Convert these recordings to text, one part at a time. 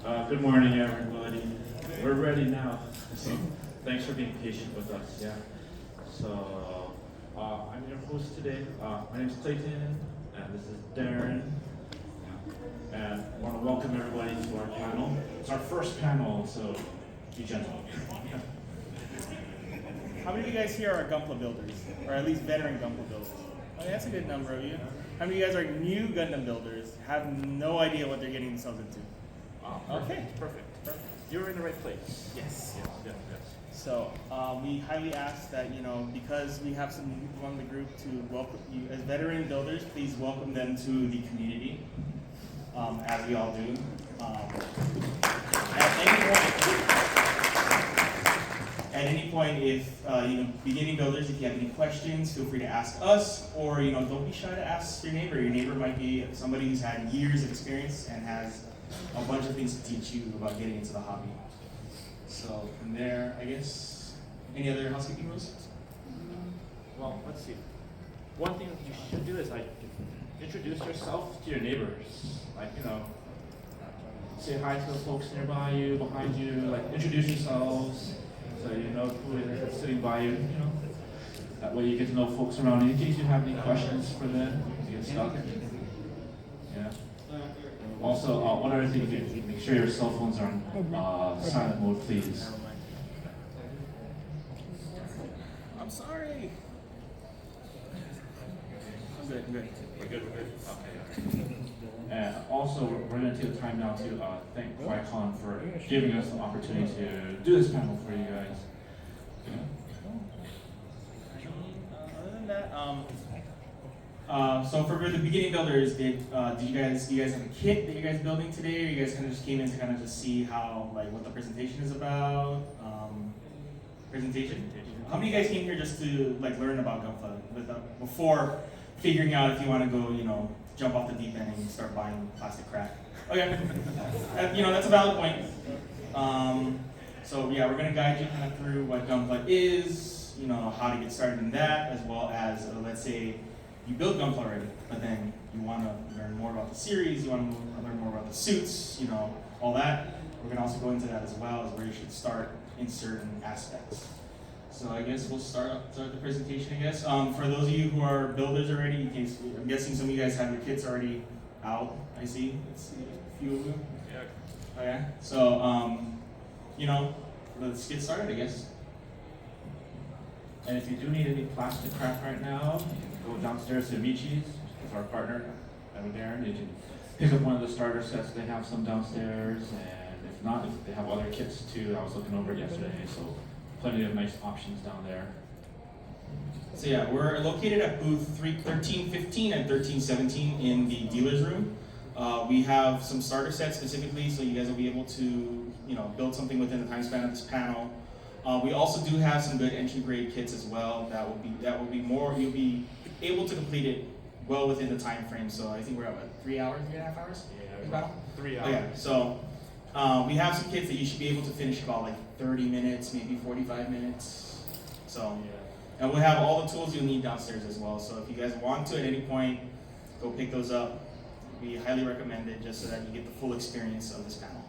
Good morning, everybody. We're ready now. So, thanks for being patient with us. Yeah. So, I'm your host today. My name is Clayton, and this is Darren. And I want to welcome everybody to our panel. It's our first panel, so be gentle. How many of you guys here are Gunpla builders, or at least veteran Gunpla builders? Okay, that's a good number of you. How many of you guys are new Gundam builders, have no idea what they're getting themselves into? Okay, Perfect. You're in the right place. yes. Yes. So we highly ask that, because we have some youth among the group, to welcome you as veteran builders. Please welcome them to the community, as we all do. At any point, if beginning builders, if you have any questions, feel free to ask us, or don't be shy to ask your neighbor. Your neighbor might be somebody who's had years of experience and has a bunch of things to teach you about getting into the hobby. So from there, I guess, any other housekeeping rules? Well, let's see. One thing you should do is introduce yourself to your neighbors. Say hi to the folks nearby you, behind you. Introduce yourselves so you know who it is that's sitting by you. That way you get to know folks around you in case you have any questions for them. You get stuck. Yeah. Also, one other thing, make sure your cell phones are on silent mode, please. I'm sorry. I'm good. We're good. Okay. And also, we're going to take the time now to thank Kawaii Kon for giving us the opportunity to do this panel for you guys. Other than that, so for the beginning builders, do you guys have a kit that you guys building today, or you guys kind of just came in to kind of just see how what the presentation is about? Presentation. How many of you guys came here just to learn about Gunpla before figuring out if you want to go jump off the deep end and start buying plastic crack? Okay, that's a valid point. So yeah, we're gonna guide you kind of through what Gunpla is, how to get started in that, as well as let's say you build Gunpla already, but then you want to learn more about the series, you want to learn more about the suits, all that. We're gonna also go into that as well as where you should start in certain aspects. So I guess we'll start the presentation, I guess. For those of you who are builders already, I'm guessing some of you guys have your kits already out, I see. Let's see, a few of you. Yeah. Okay, so, let's get started, I guess. And if you do need any plastic crap right now, you can go downstairs to Michi's, with our partner, Darren. You can pick up one of the starter sets. They have some downstairs, and if not, if they have other kits too. I was looking over it yesterday, so plenty of nice options down there. So yeah, we're located at booth 1315 and 1317 in the dealer's room. We have some starter sets specifically, so you guys will be able to, build something within the time span of this panel. We also do have some good entry grade kits as well. That will be more. You'll be able to complete it well within the time frame. So I think we're at 3 hours, 3.5 hours. Yeah, about 3 hours. Okay, so we have some kits that you should be able to finish about 30 minutes, maybe 45 minutes. So, and we'll have all the tools you'll need downstairs as well. So if you guys want to at any point, go pick those up. We highly recommend it just so that you get the full experience of this panel.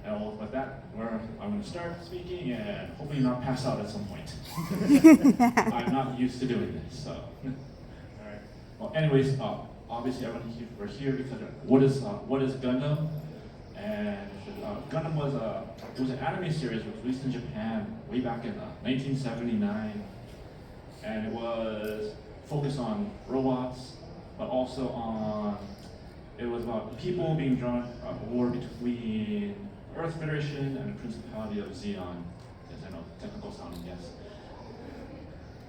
And with that, I'm going to start speaking and hopefully not pass out at some point. I'm not used to doing this, so. All right. Well, anyways, obviously we're here because what is Gundam? And Gundam was an anime series that was released in Japan way back in 1979, and it was focused on robots, but also it was about people being drawn a war between Earth Federation and the Principality of Xeon. Yes, I know, technical sounding, yes.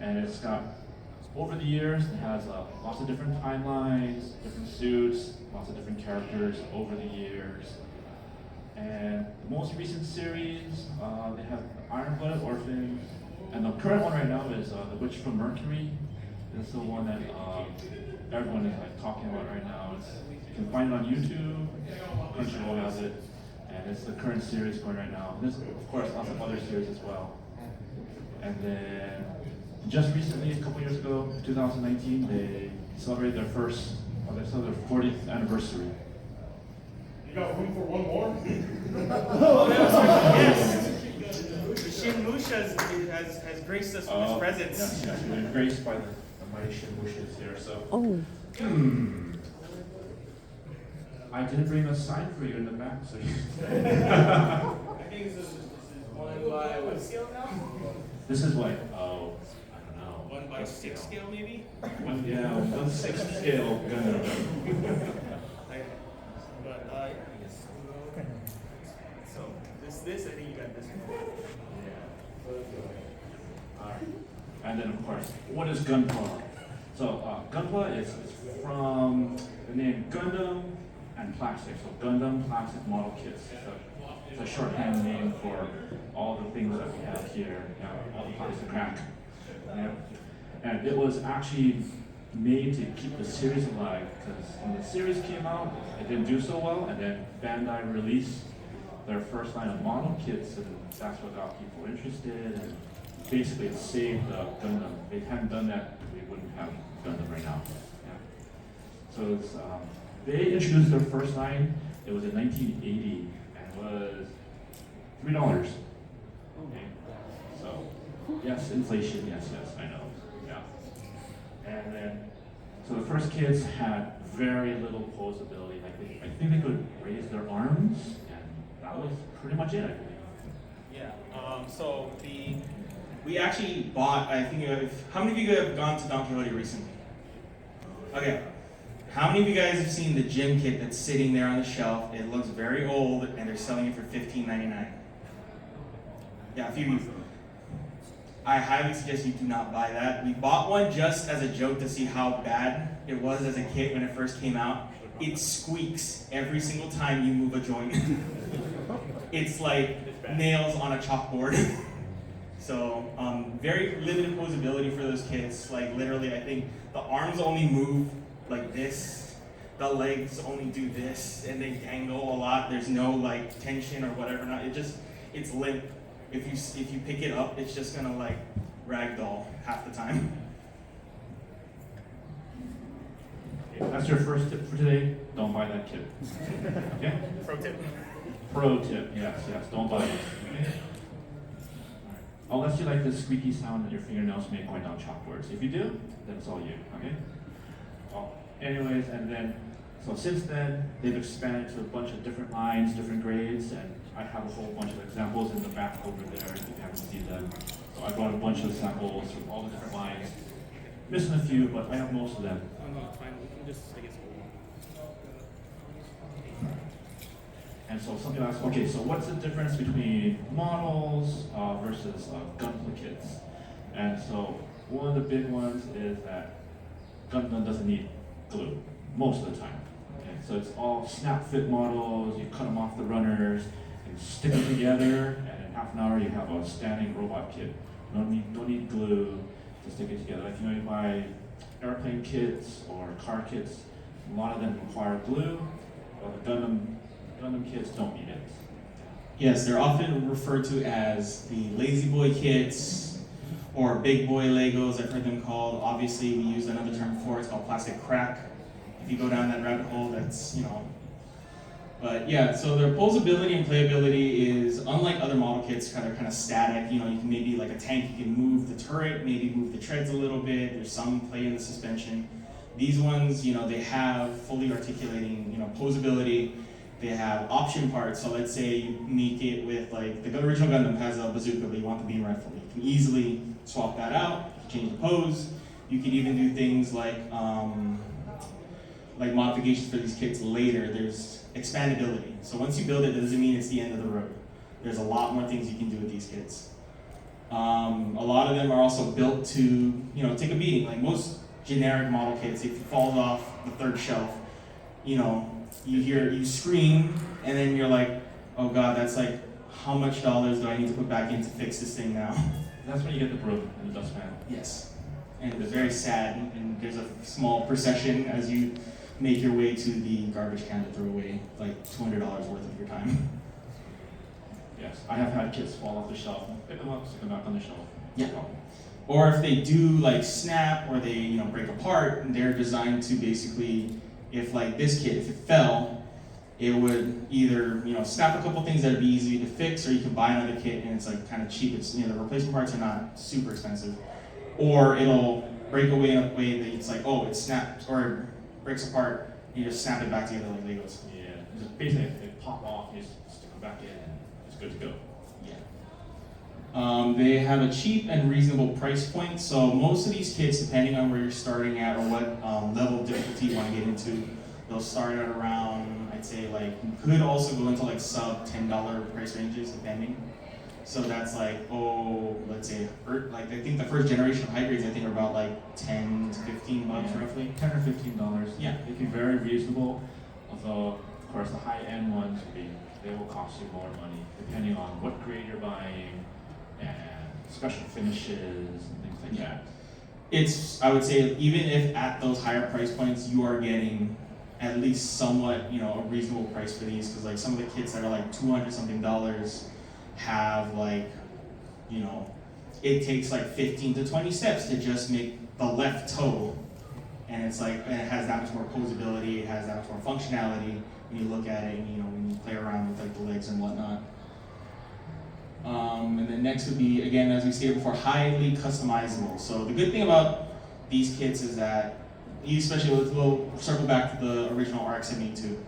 And it's got, over the years, it has lots of different timelines, different suits, lots of different characters over the years. And the most recent series, they have Iron-Blooded Orphan, and the current one right now is The Witch from Mercury. It's the one that everyone is talking about right now. You can find it on YouTube. Crunchyroll has it. And it's the current series going right now. And there's, of course, lots of other series as well. And then just recently, a couple years ago, 2019, they celebrated their 40th anniversary. You got room for one more? Yes. Shin Musha has graced us with his presence. Yes, we've been graced by the mighty Shin Mushas here. So, I did bring a sign for you in the back, so you. I think this is 1 by what scale now? This is like, I don't know. 1 by 6 scale maybe? 1/6 scale gun. But I guess so. This I think you got this one. Alright. And then of course, what is Gunpla? So Gunpla is from the name Gundam and plastic. So Gundam plastic model kits. It's a shorthand name for all the things that we have here, all the plastic crack. Yeah. And it was actually made to keep the series alive, because when the series came out, it didn't do so well, and then Bandai released their first line of model kits, and that's what got people interested, and basically it saved Gundam. If they hadn't done that, we wouldn't have Gundam right now. Yeah. So it's, they introduced their first line, it was in 1980, and it was $3. Okay. So, yes, inflation, yes, I know. Yeah. And then, so the first kids had very little posability. Like I think they could raise their arms, and that was pretty much it, I believe. Yeah. We actually bought. I think how many of you have gone to Don Quixote recently? Okay. How many of you guys have seen the gym kit that's sitting there on the shelf? It looks very old, and they're selling it for $15.99. Yeah, a few of you. I highly suggest you do not buy that. We bought one just as a joke to see how bad it was as a kit when it first came out. It squeaks every single time you move a joint. It's like nails on a chalkboard. So very limited posability for those kits. Like literally, I think the arms only move like this. The legs only do this, and they dangle a lot. There's no like tension or whatever. Not it's limp. If you pick it up, it's just gonna like ragdoll half the time. That's your first tip for today. Don't buy that kit. Okay? Pro tip. Pro tip, yes, don't buy it. Okay? Unless you like the squeaky sound that your fingernails make going down chalkboards. If you do, then it's all you, okay? Well, anyways, and then, so since then, they've expanded to a bunch of different lines, different grades, and I have a whole bunch of examples in the back over there if you haven't seen them. So I brought a bunch of samples from all the different lines. Missing a few, but I have most of them. Oh no, it's fine. We can just, I guess. And so something else, okay, so what's the difference between models versus Gunpla kits? And so one of the big ones is that Gundam doesn't need glue, most of the time. Okay, so it's all snap fit models, you cut them off the runners, and stick them together, and in half an hour you have a standing robot kit. Don't need glue to stick it together. If you buy airplane kits or car kits, a lot of them require glue, but the Gundam kits don't need it. Yes, they're often referred to as the lazy boy kits or big boy Legos, I've heard them called. Obviously, we use another term for it, it's called plastic crack. If you go down that rabbit hole, that's, But yeah, so their posability and playability is, unlike other model kits, kind of static. You can maybe, like a tank, you can move the turret, maybe move the treads a little bit. There's some play in the suspension. These ones, they have fully articulating, posability. They have option parts, so let's say you make it with, like, the original Gundam has a bazooka, but you want the beam rifle. You can easily swap that out, change the pose. You can even do things like modifications for these kits later. There's expandability. So once you build it, that doesn't mean it's the end of the road. There's a lot more things you can do with these kits. A lot of them are also built to, take a beating. Like most generic model kits, if it falls off the third shelf, you scream, and then you're like, oh God, that's like, how much dollars do I need to put back in to fix this thing now? That's when you get the broom and the dustpan. Yes. And it's very sad, and there's a small procession as you make your way to the garbage can to throw away like $200 worth of your time. Yes, I have had kits fall off the shelf, pick them up, stick them back on the shelf. Yeah. Or if they do like snap or they break apart, they're designed to basically, if like this kit, if it fell, it would either snap a couple things that would be easy to fix, or you can buy another kit and it's like kind of cheap. It's the replacement parts are not super expensive, or it'll break away in a way that it's like, oh, it snaps or breaks apart. You just snap it back together like Legos. Yeah, just basically if they pop off, you just stick them back in, and it's good to go. Yeah. They have a cheap and reasonable price point. So most of these kits, depending on where you're starting at or what level of difficulty you want to get into, they'll start at around, I'd say like, you could also go into like sub $10 price ranges depending. So that's like, let's say, like I think the first generation of hybrids I think are about like 10 to 15 bucks roughly. $10 or $15. Yeah. They can be very reasonable, although of course the high-end ones they will cost you more money depending on what grade you're buying and special finishes and things like that. It's, I would say, even if at those higher price points, you are getting at least somewhat, a reasonable price for these, because like some of the kits that are like $200 something have like, it takes like 15 to 20 steps to just make the left toe, and it's like, and it has that much more posability, it has that much more functionality when you look at it, and when you play around with like the legs and whatnot. And then next would be, again, as we stated before, highly customizable. So the good thing about these kits is that, especially we'll circle back to the original RX-72,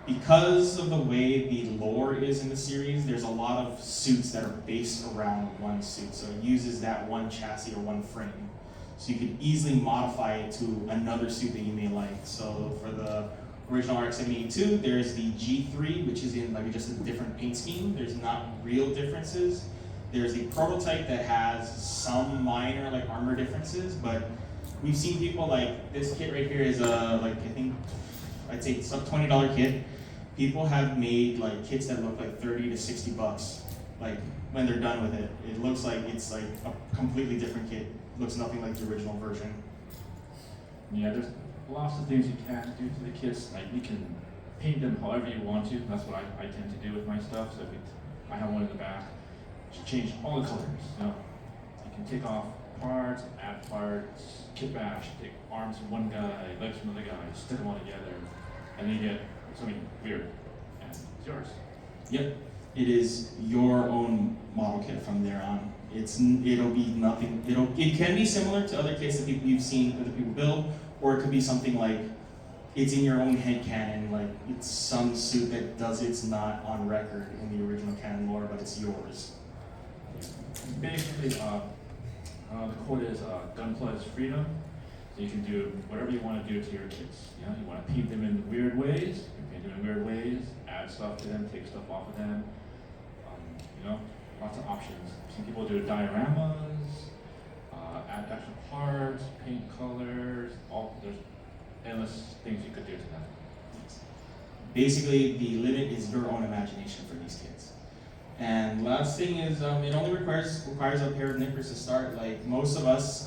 because of the way the lore is in the series, there's a lot of suits that are based around one suit. So it uses that one chassis or one frame. So you can easily modify it to another suit that you may like. So for the original RX-72, there's the G3, which is in like just a different paint scheme. There's not real differences. There's the prototype that has some minor like armor differences, but we've seen people like this kit right here is like I think I'd say it's a $20 kit. People have made like kits that look like 30 to 60 bucks. Like when they're done with it, it looks like it's like a completely different kit. It looks nothing like the original version. Yeah, there's lots of things you can do to the kits. Like you can paint them however you want to. That's what I tend to do with my stuff. So I have one in the back. Just change all the colors. You can take off parts, add parts, kit bash, take arms from one guy, legs from another guy, stick them all together, and then you get something weird, and it's yours. Yep, it is your own model kit from there on. It'll be nothing. It can be similar to other kits that you've seen other people build, or it could be something like it's in your own head canon, like it's some suit that it's not on record in the original canon lore, but it's yours. Basically, the quote is Gunpla is freedom. So you can do whatever you want to do to your kits. You want to paint them in weird ways. You can paint them in weird ways. Add stuff to them, take stuff off of them. Lots of options. Some people do dioramas, add extra parts, paint colors. There's endless things you could do to them. Basically, the limit is your own imagination for these kits. And last thing is, it only requires a pair of nippers to start. Like most of us,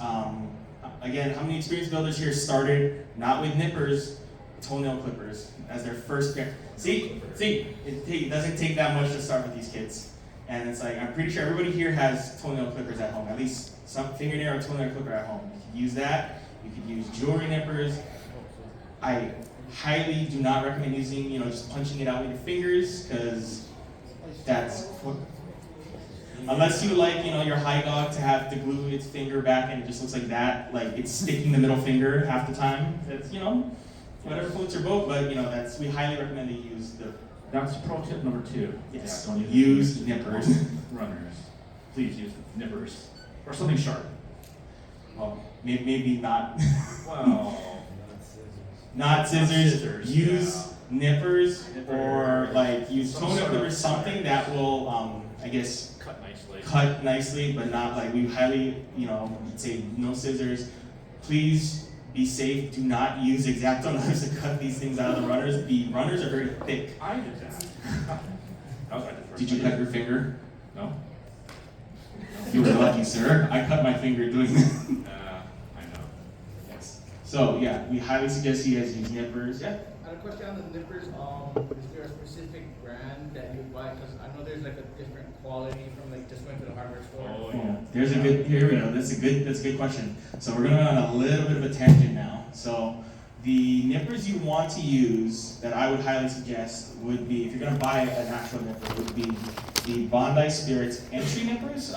again, how many experienced builders here started not with nippers, toenail clippers as their first pair? See, it doesn't take that much to start with these kits. And it's like, I'm pretty sure everybody here has toenail clippers at home, at least some fingernail or toenail clipper at home. You can use that. You could use jewelry nippers. I highly do not recommend using, just punching it out with your fingers, because that's, unless you like, your high dog to have to glue its finger back and it just looks like that, like it's sticking the middle finger half the time. That's, whatever floats your boat, but we highly recommend that you use the. That's pro tip number 2. Yes, don't use nippers. Runners. Please use nippers. Or something sharp. Well, maybe not. Well, not scissors. Use Nippers. or like use Some toenail sort of clippers, something that will, I guess, cut nicely, but not like we highly, say no scissors. Please be safe. Do not use X-Acto knives to cut these things out of the runners. The runners are very thick. I did that. That was like the first Did you time. cut your finger? No. You were lucky, sir. I cut my finger doing that. I know. Yes. So yeah, we highly suggest you guys use nippers. Yeah. I had a question on the nippers. Is there a specific brand that you buy? Because I know there's like a different quality from like just going to the hardware store. Oh, Yeah. yeah. There's a good, here we go, that's a good question. So we're gonna go on a little bit of a tangent now. So the nippers you want to use that I would highly suggest would be, if you're gonna buy an actual nipper, would be the Bondi Spirits entry nippers.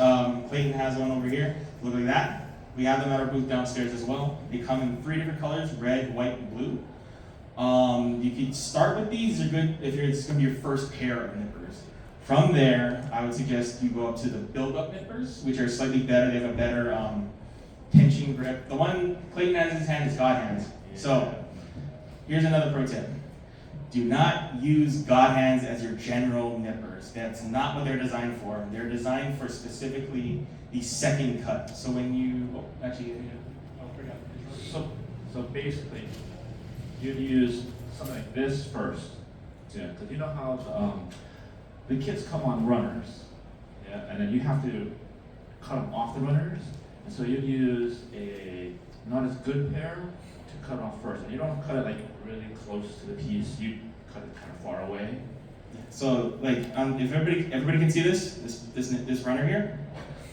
Clayton has one over here, look like that. We have them at our booth downstairs as well. They come in 3 different colors, red, white, and blue. You can start with these, they're good if it's gonna be your first pair of nippers. From there, I would suggest you go up to the build-up nippers, which are slightly better. They have a better tension grip. The one Clayton has in his hand is God hands. So, here's another pro tip. Do not use God hands as your general nippers. That's not what they're designed for. They're designed for specifically the second cut. So when you, I'll bring up the controller. So basically, you'd use something like this first, yeah, because you know how the kits come on runners, yeah, and then you have to cut them off the runners, and so you'd use a not as good pair to cut off first, and you don't cut it like really close to the piece. You cut it kind of far away. So like, if everybody can see this runner here.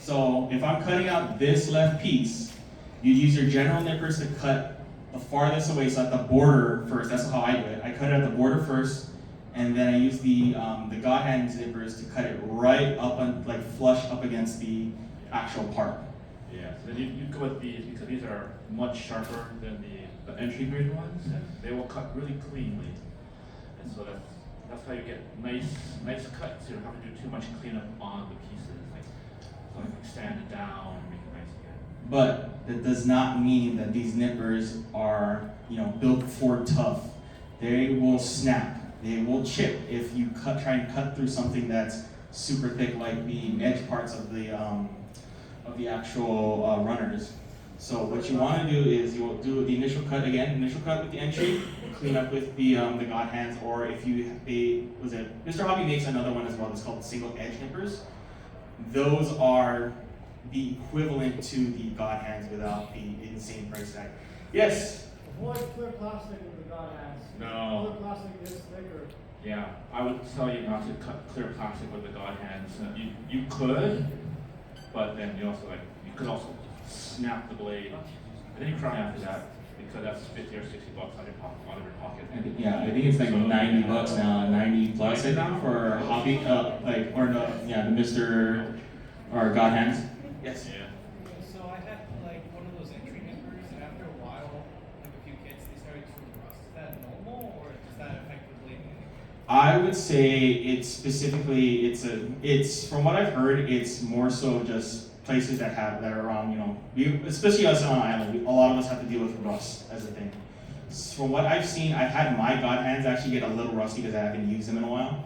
So if I'm cutting out this left piece, you'd use your general nippers to cut the farthest away, so at the border first. That's how I do it. I cut it at the border first, and then I use the God hand zippers to cut it right up and like flush up against the actual part. Yeah, so then you go with these because these are much sharper than the entry grade ones, and they will cut really cleanly. And so that's how you get nice cuts. You don't have to do too much cleanup on the pieces, like stand it down and make it nice again. But that does not mean that these nippers are, built for tough. They will snap. They will chip if you try and cut through something that's super thick, like the edge parts of the actual runners. So what you want to do is you will do the initial cut with the entry, clean up with the God hands, or if Mr. Hobby makes another one as well. It's called single edge nippers. Those are the equivalent to the God hands without the insane price tag. Yes. Avoid clear plastic with the God hands. No. Clear plastic is thicker. Yeah, I would tell you not to cut clear plastic with the God hands. You could, but then you could also snap the blade, and then you cry after that because that's $50 or $60 out of your pocket. Yeah, I think it's like $90 now, 90 plus I think for hobby, the Mr. or God hands. Yes. Yeah. So I had like one of those entry nippers, and after a while, like a few kits, they started to rust. Is that normal, or does that affect the blade? I would say it's from what I've heard, it's more so just places that are around, especially us on an island, a lot of us have to deal with rust as a thing. From what I've seen, I've had my God hands actually get a little rusty because I haven't used them in a while.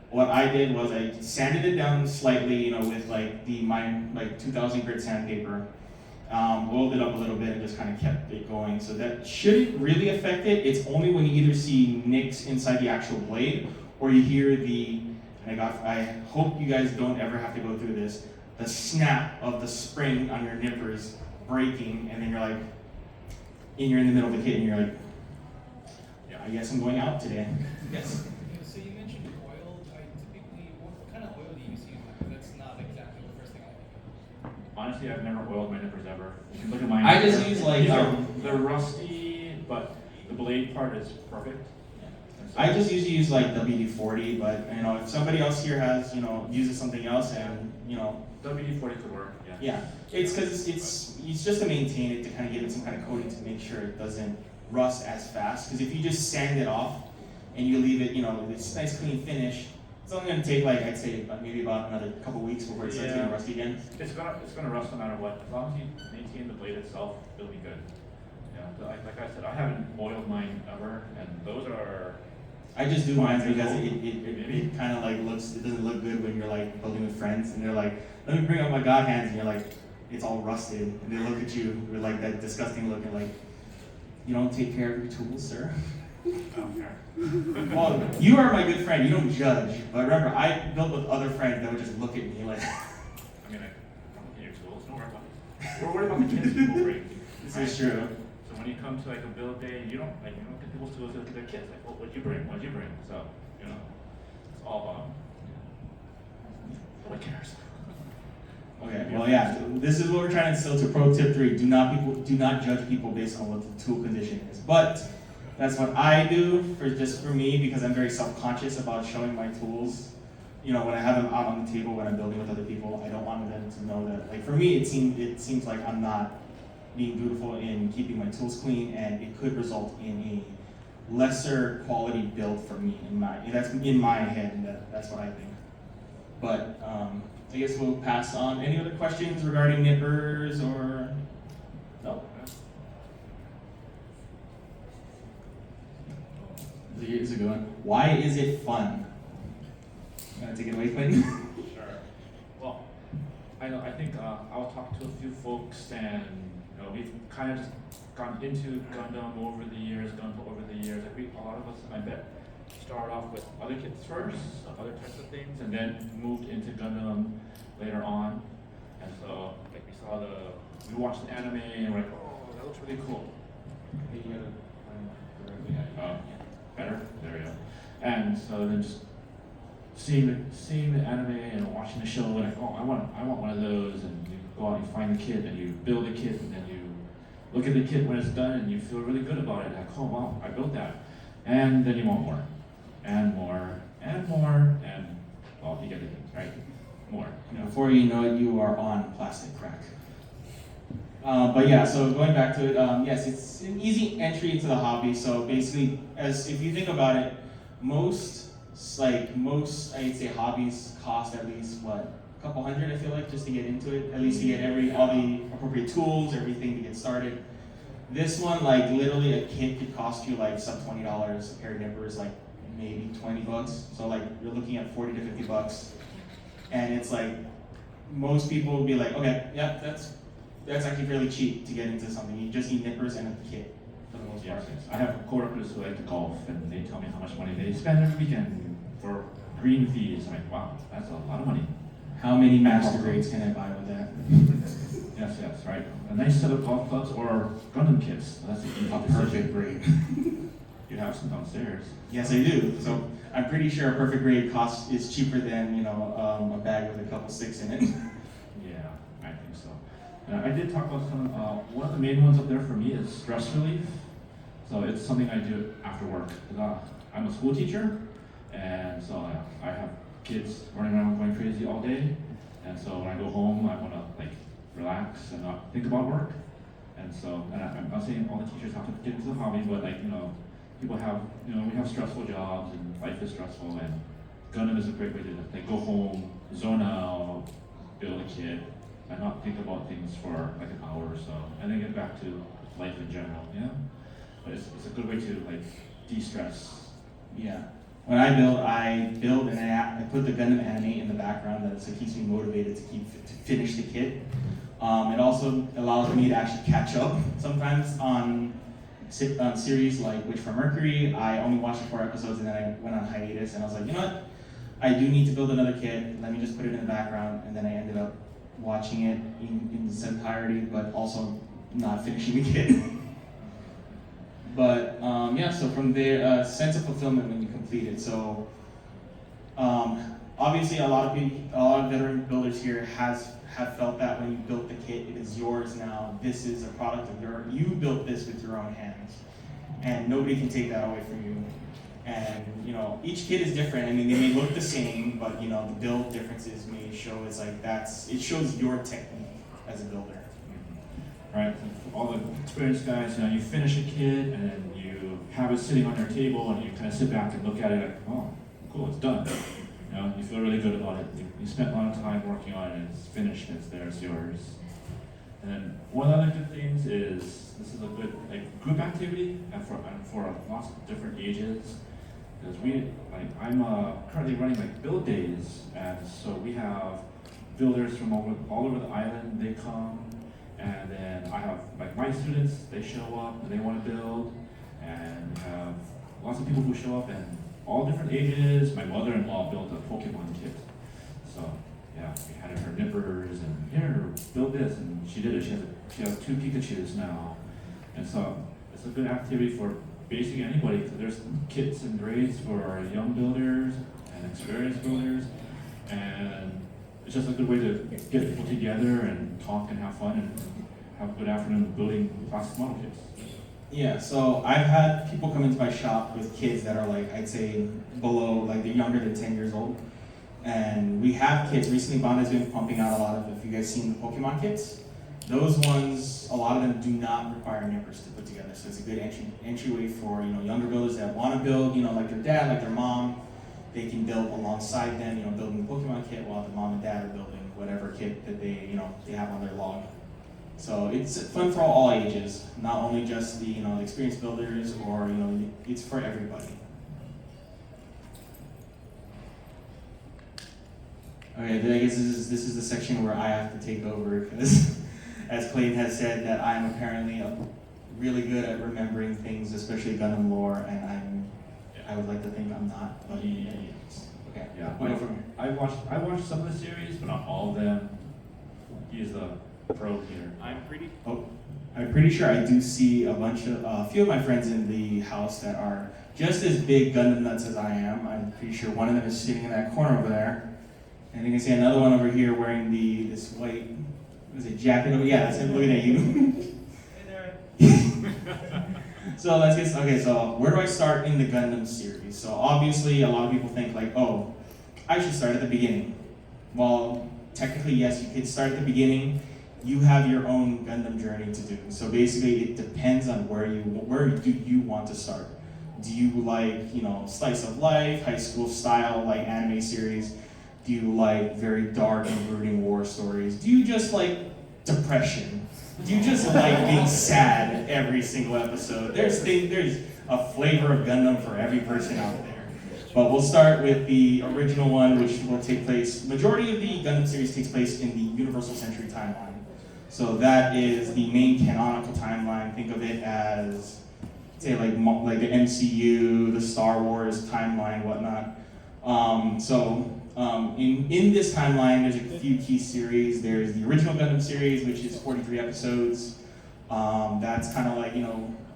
What I did was I sanded it down slightly, with like my 2000 grit sandpaper, oiled it up a little bit and just kind of kept it going. So that shouldn't really affect it. It's only when you either see nicks inside the actual blade or you hear I hope you guys don't ever have to go through this, the snap of the spring on your nippers breaking, and then you're in the middle of the kit and you're like, yeah, I guess I'm going out today. Yes. So you mentioned oil. What kind of oil do you use? Because that's not exactly the first thing I think of. Honestly, I've never oiled my nippers ever. You can look at mine. I just use like they're rusty, but the blade part is perfect. And so- I just usually use like WD-40, but if somebody else here has uses something else and WD-40 could work. Yeah. yeah, it's because it's just to maintain it, to kind of give it some kind of coating to make sure it doesn't rust as fast. Because if you just sand it off and you leave it, this nice clean finish, it's only going to take I'd say maybe about another couple weeks before it starts getting rusty again. It's gonna rust no matter what. As long as you maintain the blade itself, it'll be good. Yeah. Like I said, I haven't oiled mine ever, and those are. I just do mine because it kind of it doesn't look good when you're building with friends and they're like, let me bring up my God hands, and you're like, it's all rusted, and they look at you with that disgusting look and you don't take care of your tools, sir. Well, you are my good friend, you don't judge, but remember, I built with other friends that would just look at me like. I'm looking at your tools, don't worry about it. We're worried about the kids people break. This is true. So when you come to like a build day, you don't get people to look at their kids like, well, what'd you bring? What'd you bring? So, you know, it's all about nobody cares. Okay, well, yeah, this is what we're trying to instill to pro tip 3. Do not judge people based on what the tool condition is. But that's what I do for me, because I'm very self-conscious about showing my tools. You know, when I have them out on the table when I'm building with other people, I don't want them to know that. Like for me, it seems like I'm not being dutiful in keeping my tools clean, and it could result in a lesser quality build for me. That's in my head. That's what I think. But I guess we'll pass on. Any other questions regarding nippers or no? Here's a good one. Why is it fun? Gonna take it away, Clayton? Sure. Well, I think I'll talk to a few folks, and you know, we've kind of just gone into Gundam over the years, Gunpla over the years. Like a lot of us, I bet, started off with other kits first, other types of things, and then moved into Gundam later on. And so, like we watched the anime, and we're like, oh, that looks really cool. Better? There we go. And so then just seeing the anime and watching the show, like, oh, I want one of those, and you go out and you find the kit, and you build a kit, and then you look at the kit when it's done, and you feel really good about it. Like, oh wow, I built that. And then you want more, and more, and more, and well, you get the hint, right? More. Before you know it, you are on plastic crack. But yeah, so going back to it, yes, it's an easy entry into the hobby. So basically, if you think about it, most I'd say hobbies cost at least what, a couple hundred, I feel like, just to get into it. At least to get all the appropriate tools, everything to get started. This one, like literally a kit could cost you like sub $20. A pair of nippers, like maybe 20 bucks. So like you're looking at 40 to 50 bucks. And it's like, most people will be like, okay, yeah, that's actually fairly cheap to get into something. You just need nippers and a kit for the most part. Yes. I have coworkers who like to golf, and they tell me how much money they spend every weekend for green fees. I'm like, wow, that's a lot of money. How many master grades can I buy with that? Yes, right. A nice set of golf clubs or Gundam kits. That's a easy Perfect grade. You have some downstairs. Yes, I do. So I'm pretty sure a perfect grade is cheaper than a bag with a couple sticks in it. Yeah, I think so. I did talk about some. One of the main ones up there for me is stress relief. So it's something I do after work. I'm a school teacher, and so I have kids running around going crazy all day. And so when I go home, I want to like relax and not think about work. And so, and I'm not saying all the teachers have to get into the hobby, but like people have we have stressful jobs and life is stressful. And Gundam is a great way to like go home, zone out, build a kit, and not think about things for like an hour or so, and then get back to life in general. Yeah, but it's a good way to like de-stress. Yeah. When I build and I put the Gundam anime in the background, that so keeps me motivated to finish the kit. It also allows me to actually catch up sometimes on series like Witch from Mercury. I only watched the 4 episodes and then I went on hiatus, and I was like, you know what? I do need to build another kit. Let me just put it in the background, and then I ended up watching it in its entirety, but also not finishing the kit. But yeah, so from there, sense of fulfillment when you complete it. So obviously, a lot of veteran builders here have felt that when you built the kit, it is yours now. This is a product of you built this with your own hands, and nobody can take that away from you. And each kit is different. I mean, they may look the same, but the build differences may show. It's like it shows your technique as a builder. Right, for all the experienced guys, you finish a kit and then you have it sitting on your table and you kind of sit back and look at it like, oh, cool, it's done. You feel really good about it. You spent a lot of time working on it, and it's finished, it's there, it's yours. And then one of the other good things is this is a good group activity and for lots of different ages. Because I'm currently running build days, and so we have builders from all over the island. They come. And then I have my students, they show up and they want to build, and we have lots of people who show up and all different ages. My mother-in-law built a Pokemon kit. So yeah, we had her nippers and here, build this, and she did it. She has 2 Pikachus now, And so it's a good activity for basically anybody. So there's kits and grades for young builders and experienced builders, and it's just a good way to get people together and talk and have fun and have a good afternoon building plastic model kits. Yeah, so I've had people come into my shop with kids that are like, I'd say below, like they're younger than 10 years old. And we have kits, recently Bond has been pumping out a lot of, if you guys seen the Pokemon kits, those ones, a lot of them do not require nippers to put together. So it's a good entryway for, younger builders that want to build, like their dad, like their mom. They can build alongside them, building the Pokemon kit while the mom and dad are building whatever kit that they have on their log. So it's fun for all ages, not only just the the experienced builders, or it's for everybody. Okay, then I guess this is the section where I have to take over, because as Clayton has said, that I'm apparently really good at remembering things, especially Gundam lore, and I would like to think I'm not, but okay. Yeah, We'll go from here. I watched some of the series, but not all of them. He is the pro here. I'm pretty sure I do see a few of my friends in the house that are just as big Gundam nuts as I am. I'm pretty sure one of them is sitting in that corner over there. And you can see another one over here wearing this white, jacket over, yeah, that's him looking at you. Hey there. So let's get, okay, so where do I start in the Gundam series? So obviously a lot of people think like, oh, I should start at the beginning. Well, technically yes, you could start at the beginning. You have your own Gundam journey to do. So basically it depends on where do you want to start. Do you like, slice of life, high school style, like anime series? Do you like very dark and brooding war stories? Do you just like depression? Do you just like being sad every single episode? There's a flavor of Gundam for every person out there. But we'll start with the original one, which will take place, majority of the Gundam series takes place in the Universal Century timeline. So that is the main canonical timeline. Think of it as, say, like the MCU, the Star Wars timeline, whatnot. In this timeline, there's a few key series. There's the original Gundam series, which is 43 episodes. That's kind of like,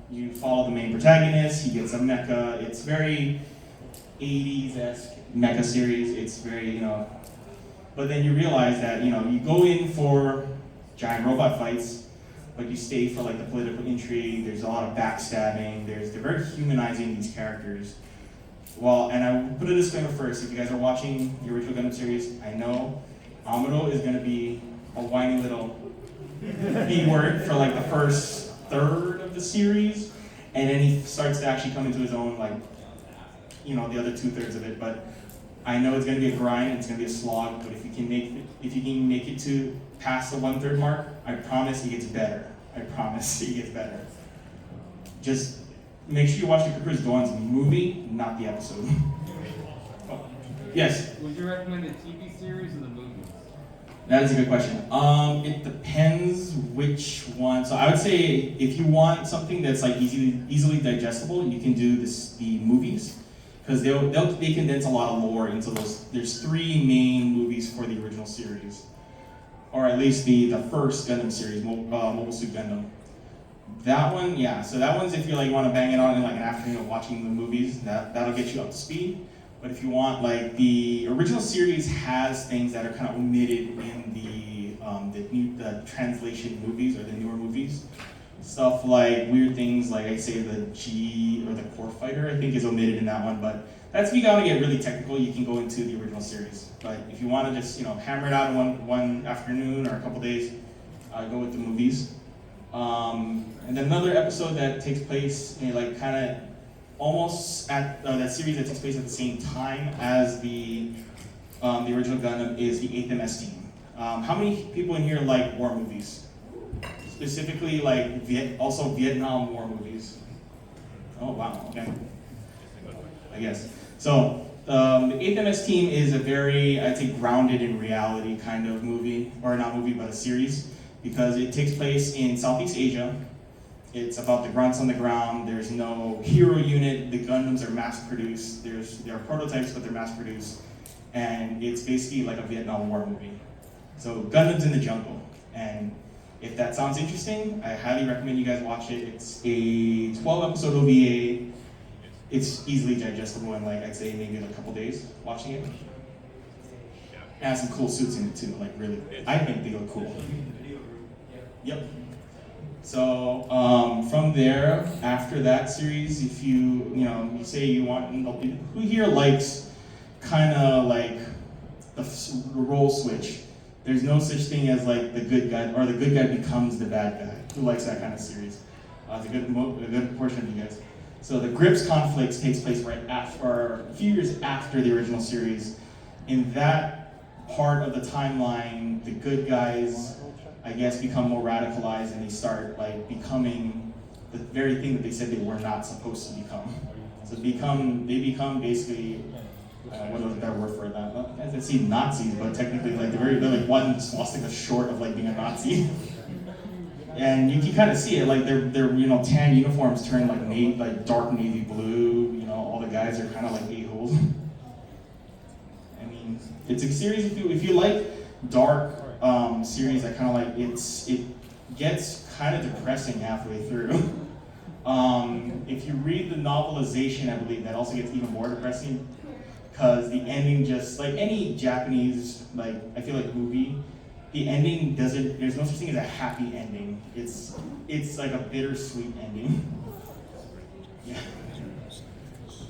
you follow the main protagonist, he gets a mecha. It's very 80s-esque mecha series. It's very, but then you realize that, you go in for giant robot fights, but you stay for like the political intrigue. There's a lot of backstabbing. They're very humanizing these characters. Well, and I will put a disclaimer first. If you guys are watching the original Gundam series, I know Amuro is going to be a whiny little B-word for like the first third of the series, and then he starts to actually come into his own, like, the other 2/3 of it. But I know it's going to be a grind, it's going to be a slog. But if you can make it to past the 1/3 mark, I promise he gets better. I promise he gets better. Just make sure you watch the Capris Gohan's movie, not the episode. Oh. Yes? Would you recommend the TV series or the movies? That is a good question. It depends which one. So I would say if you want something that's like easily digestible, you can do the movies, because they condense a lot of lore into those. There's 3 main movies for the original series, or at least the first Gundam series, Mobile Suit Gundam. That one, yeah. So that one's if you like want to bang it on in like an afternoon of watching the movies. That'll get you up to speed. But if you want, like, the original series has things that are kind of omitted in the translation movies or the newer movies. Stuff like weird things, like I say the G or the Core Fighter, I think is omitted in that one. But that's if you gotta get really technical, you can go into the original series. But if you want to just hammer it out in one afternoon or a couple days, go with the movies. And then another episode that takes place in like kind of almost at that series that takes place at the same time as the original Gundam is the 8th MS team. How many people in here like war movies? Specifically, like also Vietnam War movies. Oh wow, okay. I guess. So the 8th MS team is a very, I'd say, grounded in reality kind of movie, or not movie, but a series, because it takes place in Southeast Asia. It's about the grunts on the ground. There's no hero unit. The Gundams are mass-produced. There are prototypes, but they're mass-produced. And it's basically like a Vietnam War movie. So Gundams in the jungle. And If that sounds interesting, I highly recommend you guys watch it. It's a 12-episode OVA. It's easily digestible in like, I'd say maybe like a couple days watching it. It has some cool suits in it too, like really, I think they look cool. Yep. So from there, after that series, if you say you want, who here likes kind of like the role switch? There's no such thing as like the good guy, or the good guy becomes the bad guy. Who likes that kind of series? It's a good portion of you guys. So the Grips conflict takes place right after, or a few years after the original series. In that part of the timeline, the good guys, I guess, become more radicalized and they start like becoming the very thing that they said they were not supposed to become. So they become basically, what was a better word for that? Well, I say Nazis, but technically like they're like one swastika short of like being a Nazi. And you can kind of see it, like their tan uniforms turn like dark navy blue. All the guys are kind of like a-holes. I mean, it's a series if you like dark series that kind of like it gets kind of depressing halfway through. If you read the novelization, I believe that also gets even more depressing because the ending just like any Japanese I feel like movie. The ending there's no such thing as a happy ending. It's like a bittersweet ending. Yeah.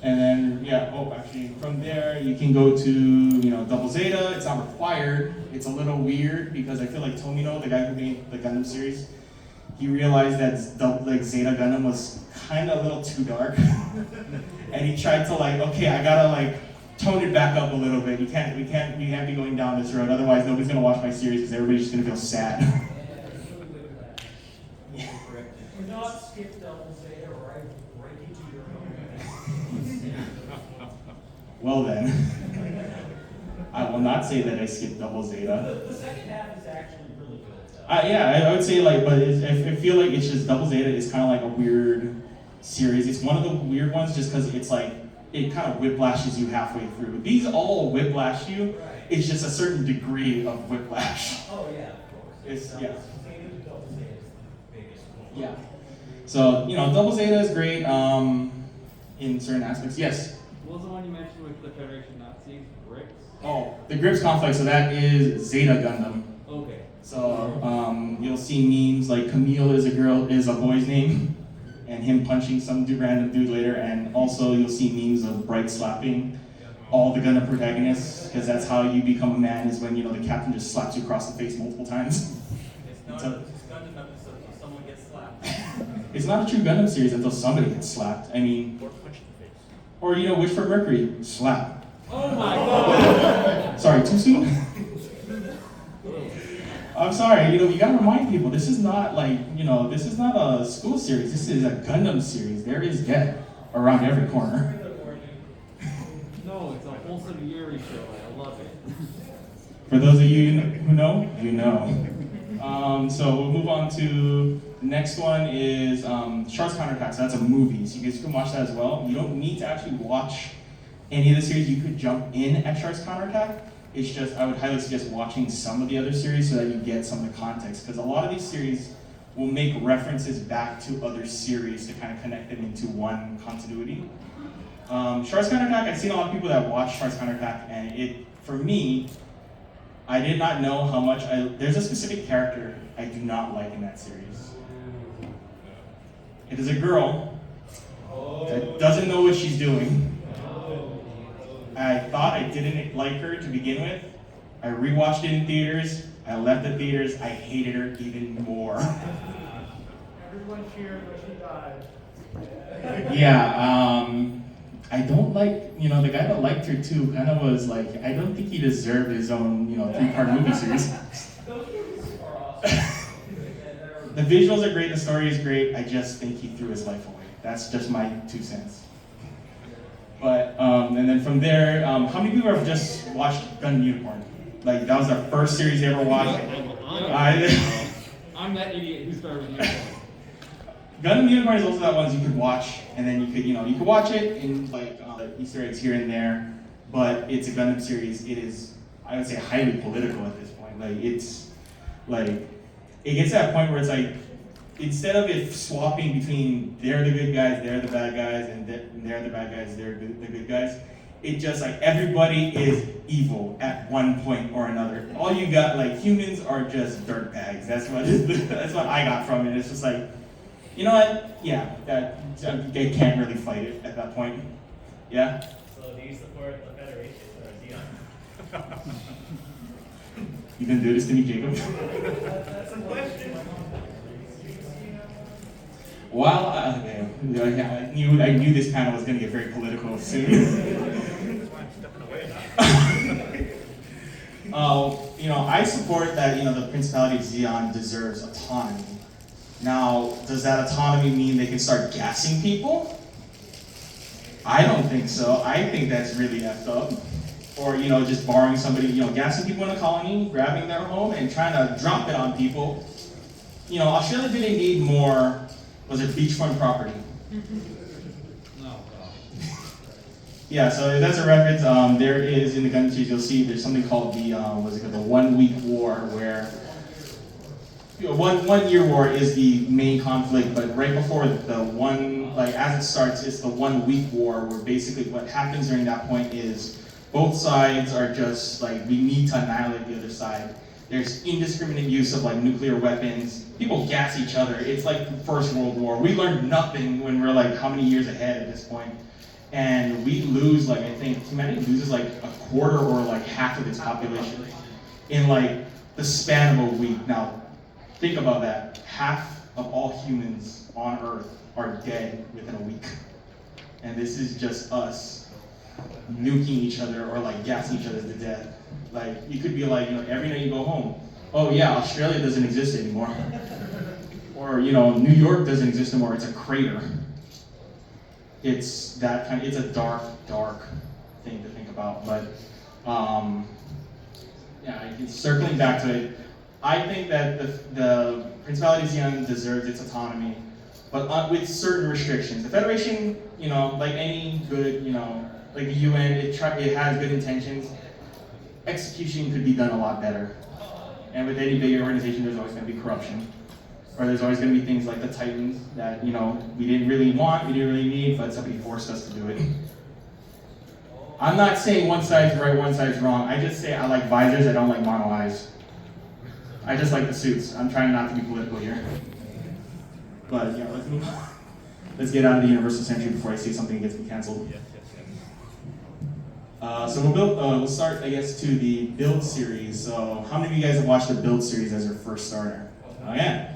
And then, actually from there you can go to, Double Zeta. It's not required. It's a little weird because I feel like Tomino, the guy who made the Gundam series, he realized that Zeta Gundam was kind of a little too dark. And he tried to okay, I gotta tone it back up a little bit. We can't be going down this road. Otherwise, nobody's gonna watch my series because everybody's just gonna feel sad. Do not skip Double Zeta right into your home. Well then, I will not say that I skipped Double Zeta. The second half is actually really good. I would say but I feel like it's just Double Zeta is kind of like a weird series. It's one of the weird ones just because it's it kind of whiplashes you halfway through. These all whiplash you. Right. It's just a certain degree of whiplash. Oh yeah, of course. It's Double Zeta is the biggest one. Yeah. So Double Zeta is great in certain aspects. Yes. What was the one you mentioned with the Federation Nazis? Bricks? Oh, the Grips conflict. So that is Zeta Gundam. Okay. So you'll see memes like Camille is a boy's name, and him punching some random dude later. And also you'll see memes of Bright slapping all the Gundam protagonists, because that's how you become a man, is when the captain just slaps you across the face multiple times. It's not a Gundam episode until someone gets slapped. It's not a true Gundam series until somebody gets slapped. I mean, Or punch in the face. or Witchford Mercury, slap. Oh my god! Sorry, too soon? I'm sorry, you gotta remind people, this is not this is not a school series, this is a Gundam series. There is death around every corner. No, it's a wholesome Yuri show. I love it. For those of you who know, you know. So we'll move on to the next one is Shark's Counterattack. So that's a movie, so you guys can watch that as well. You don't need to actually watch any of the series. You could jump in at Shark's Counterattack. It's just, I would highly suggest watching some of the other series so that you get some of the context, because a lot of these series will make references back to other series to kind of connect them into one continuity. Shark's Counterattack, I've seen a lot of people that watch Shark's Counterattack, and for me, I did not know how much there's a specific character I do not like in that series. It is a girl that doesn't know what she's doing. I thought I didn't like her to begin with. I rewatched it in theaters. I left the theaters. I hated her even more. Everyone cheered when she died. Yeah, I don't like, the guy that liked her too kind of was like, I don't think he deserved his own, 3-part movie series. Those movies are awesome. The visuals are great, the story is great. I just think he threw his life away. That's just my 2 cents. But, and then from there, how many people have just watched Gundam Unicorn? Like, that was the first series they ever watched. I'm that idiot who started with Unicorn. Gundam Unicorn is also that one you could watch, and then you could watch it in Easter eggs here and there, but it's a Gundam series. It is, I would say, highly political at this point. it gets to that point where it's like, instead of it swapping between they're the good guys, they're the bad guys, and they're the bad guys, they're the good guys, it just like everybody is evil at one point or another. All you got, like, humans are just dirt bags. That's what that's what I got from it. It's just like, you know what? Yeah, that they can't really fight it at that point. Yeah. So do you support the Federation or Xeon? You gonna do this to me, Jacob? That's a question. Well, okay. I knew this panel was gonna get very political soon. You know, I support that, you know, the Principality of Xeon deserves autonomy. Now, does that autonomy mean they can start gassing people? I don't think so. I think that's really effed up. Or, you know, just borrowing somebody, you know, gassing people in a colony, grabbing their home, and trying to drop it on people. You know, Australia didn't need more, was it beachfront property? No. Yeah, so if that's a reference, there is in the gun series, you'll see there's something called the, the 1 week war, where you know, one year war is the main conflict, but right before the one, like as it starts, it's the 1 week war, where basically what happens during that point is both sides are just like, we need to annihilate the other side. There's indiscriminate use of like nuclear weapons. People gas each other. It's like the First World War. We learned nothing when we're like how many years ahead at this point. And we lose, like, I think humanity loses like a quarter or like half of its population in like the span of a week. Now, think about that. Half of all humans on Earth are dead within a week. And this is just us nuking each other or like gassing each other to death. Like, you could be like, you know, every night you go home, oh yeah, Australia doesn't exist anymore. Or, you know, New York doesn't exist anymore, it's a crater. It's that kind of, it's a dark, dark thing to think about. But, yeah, circling back to it, I think that the Principality of Xeon deserves its autonomy, but with certain restrictions. The Federation, you know, like any good, you know, like the UN, it has good intentions. Execution could be done a lot better. And with any big organization, there's always going to be corruption. Or there's always going to be things like the Titans that, you know, we didn't really want, we didn't really need, but somebody forced us to do it. I'm not saying one side's right, one side's wrong. I just say I like visors, I don't like mono eyes. I just like the suits. I'm trying not to be political here. But yeah, let's move on. Let's get out of the universal century before I say something that gets me canceled. So we'll start, I guess, to the Build series. So how many of you guys have watched the Build series as your first starter? Oh yeah.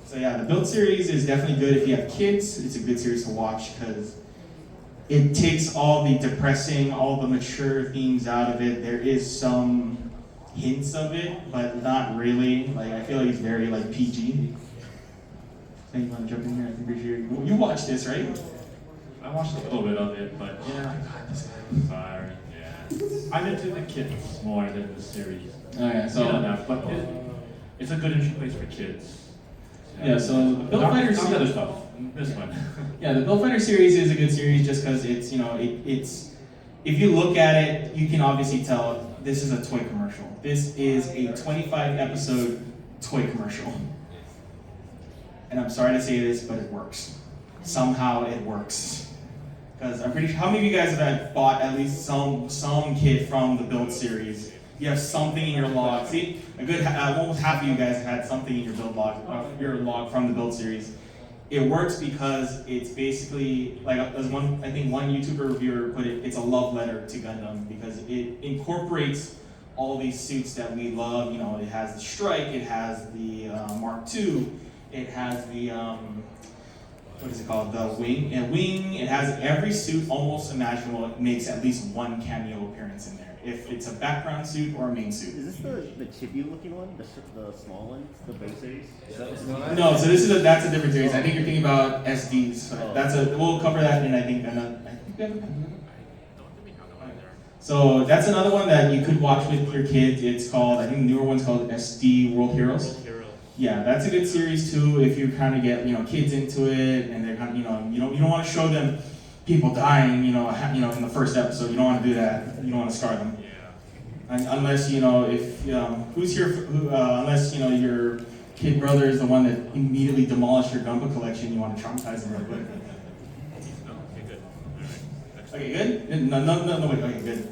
So yeah, the Build series is definitely good if you have kids. It's a good series to watch because it takes all the depressing, all the mature themes out of it. There is some hints of it, but not really. Like, I feel like it's very like PG. So you want to jump in here? I think we're sure. You watched this, right? I watched a little bit of it, but yeah, sorry, yeah. I'm into the kids more than the series. Okay, so Yeah, no, but it's a good entry place for kids. yeah, so the Build Fighter not the other series. stuff. This one. Yeah, the Build Fighter series is a good series just because it's, you know, it's if you look at it, you can obviously tell this is a toy commercial. This is a 25 episode toy commercial. And I'm sorry to say this, but it works. Somehow it works. Because I'm pretty sure, how many of you guys have bought at least some kit from the Build series? You have something in your log. See, a good almost half of you guys have had something in your build log, your log from the Build series. It works because it's basically like, as one, I think one YouTuber reviewer put it, it's a love letter to Gundam because it incorporates all these suits that we love. You know, it has the Strike, it has the Mark II, it has the what is it called? The Wing. It has every suit almost imaginable. It makes at least one cameo appearance in there. If it's a background suit or a main suit. Is this the chibi looking one? The small one? The Build series? Is that what's going on? No, so that's a different series. I think you're thinking about SDs. We'll cover that in I think we have So that's another one that you could watch with your kids. It's called, I think the newer one's called SD World Heroes. Yeah, that's a good series too if you kind of get, you know, kids into it and they're kind of, you don't want to show them people dying, in the first episode. You don't want to do that. You don't want to scar them. And unless, if who's here, unless your kid brother is the one that immediately demolished your Gunpla collection. You want to traumatize him real quick. No, okay, good. Alright. Okay, good? No, wait, okay, good.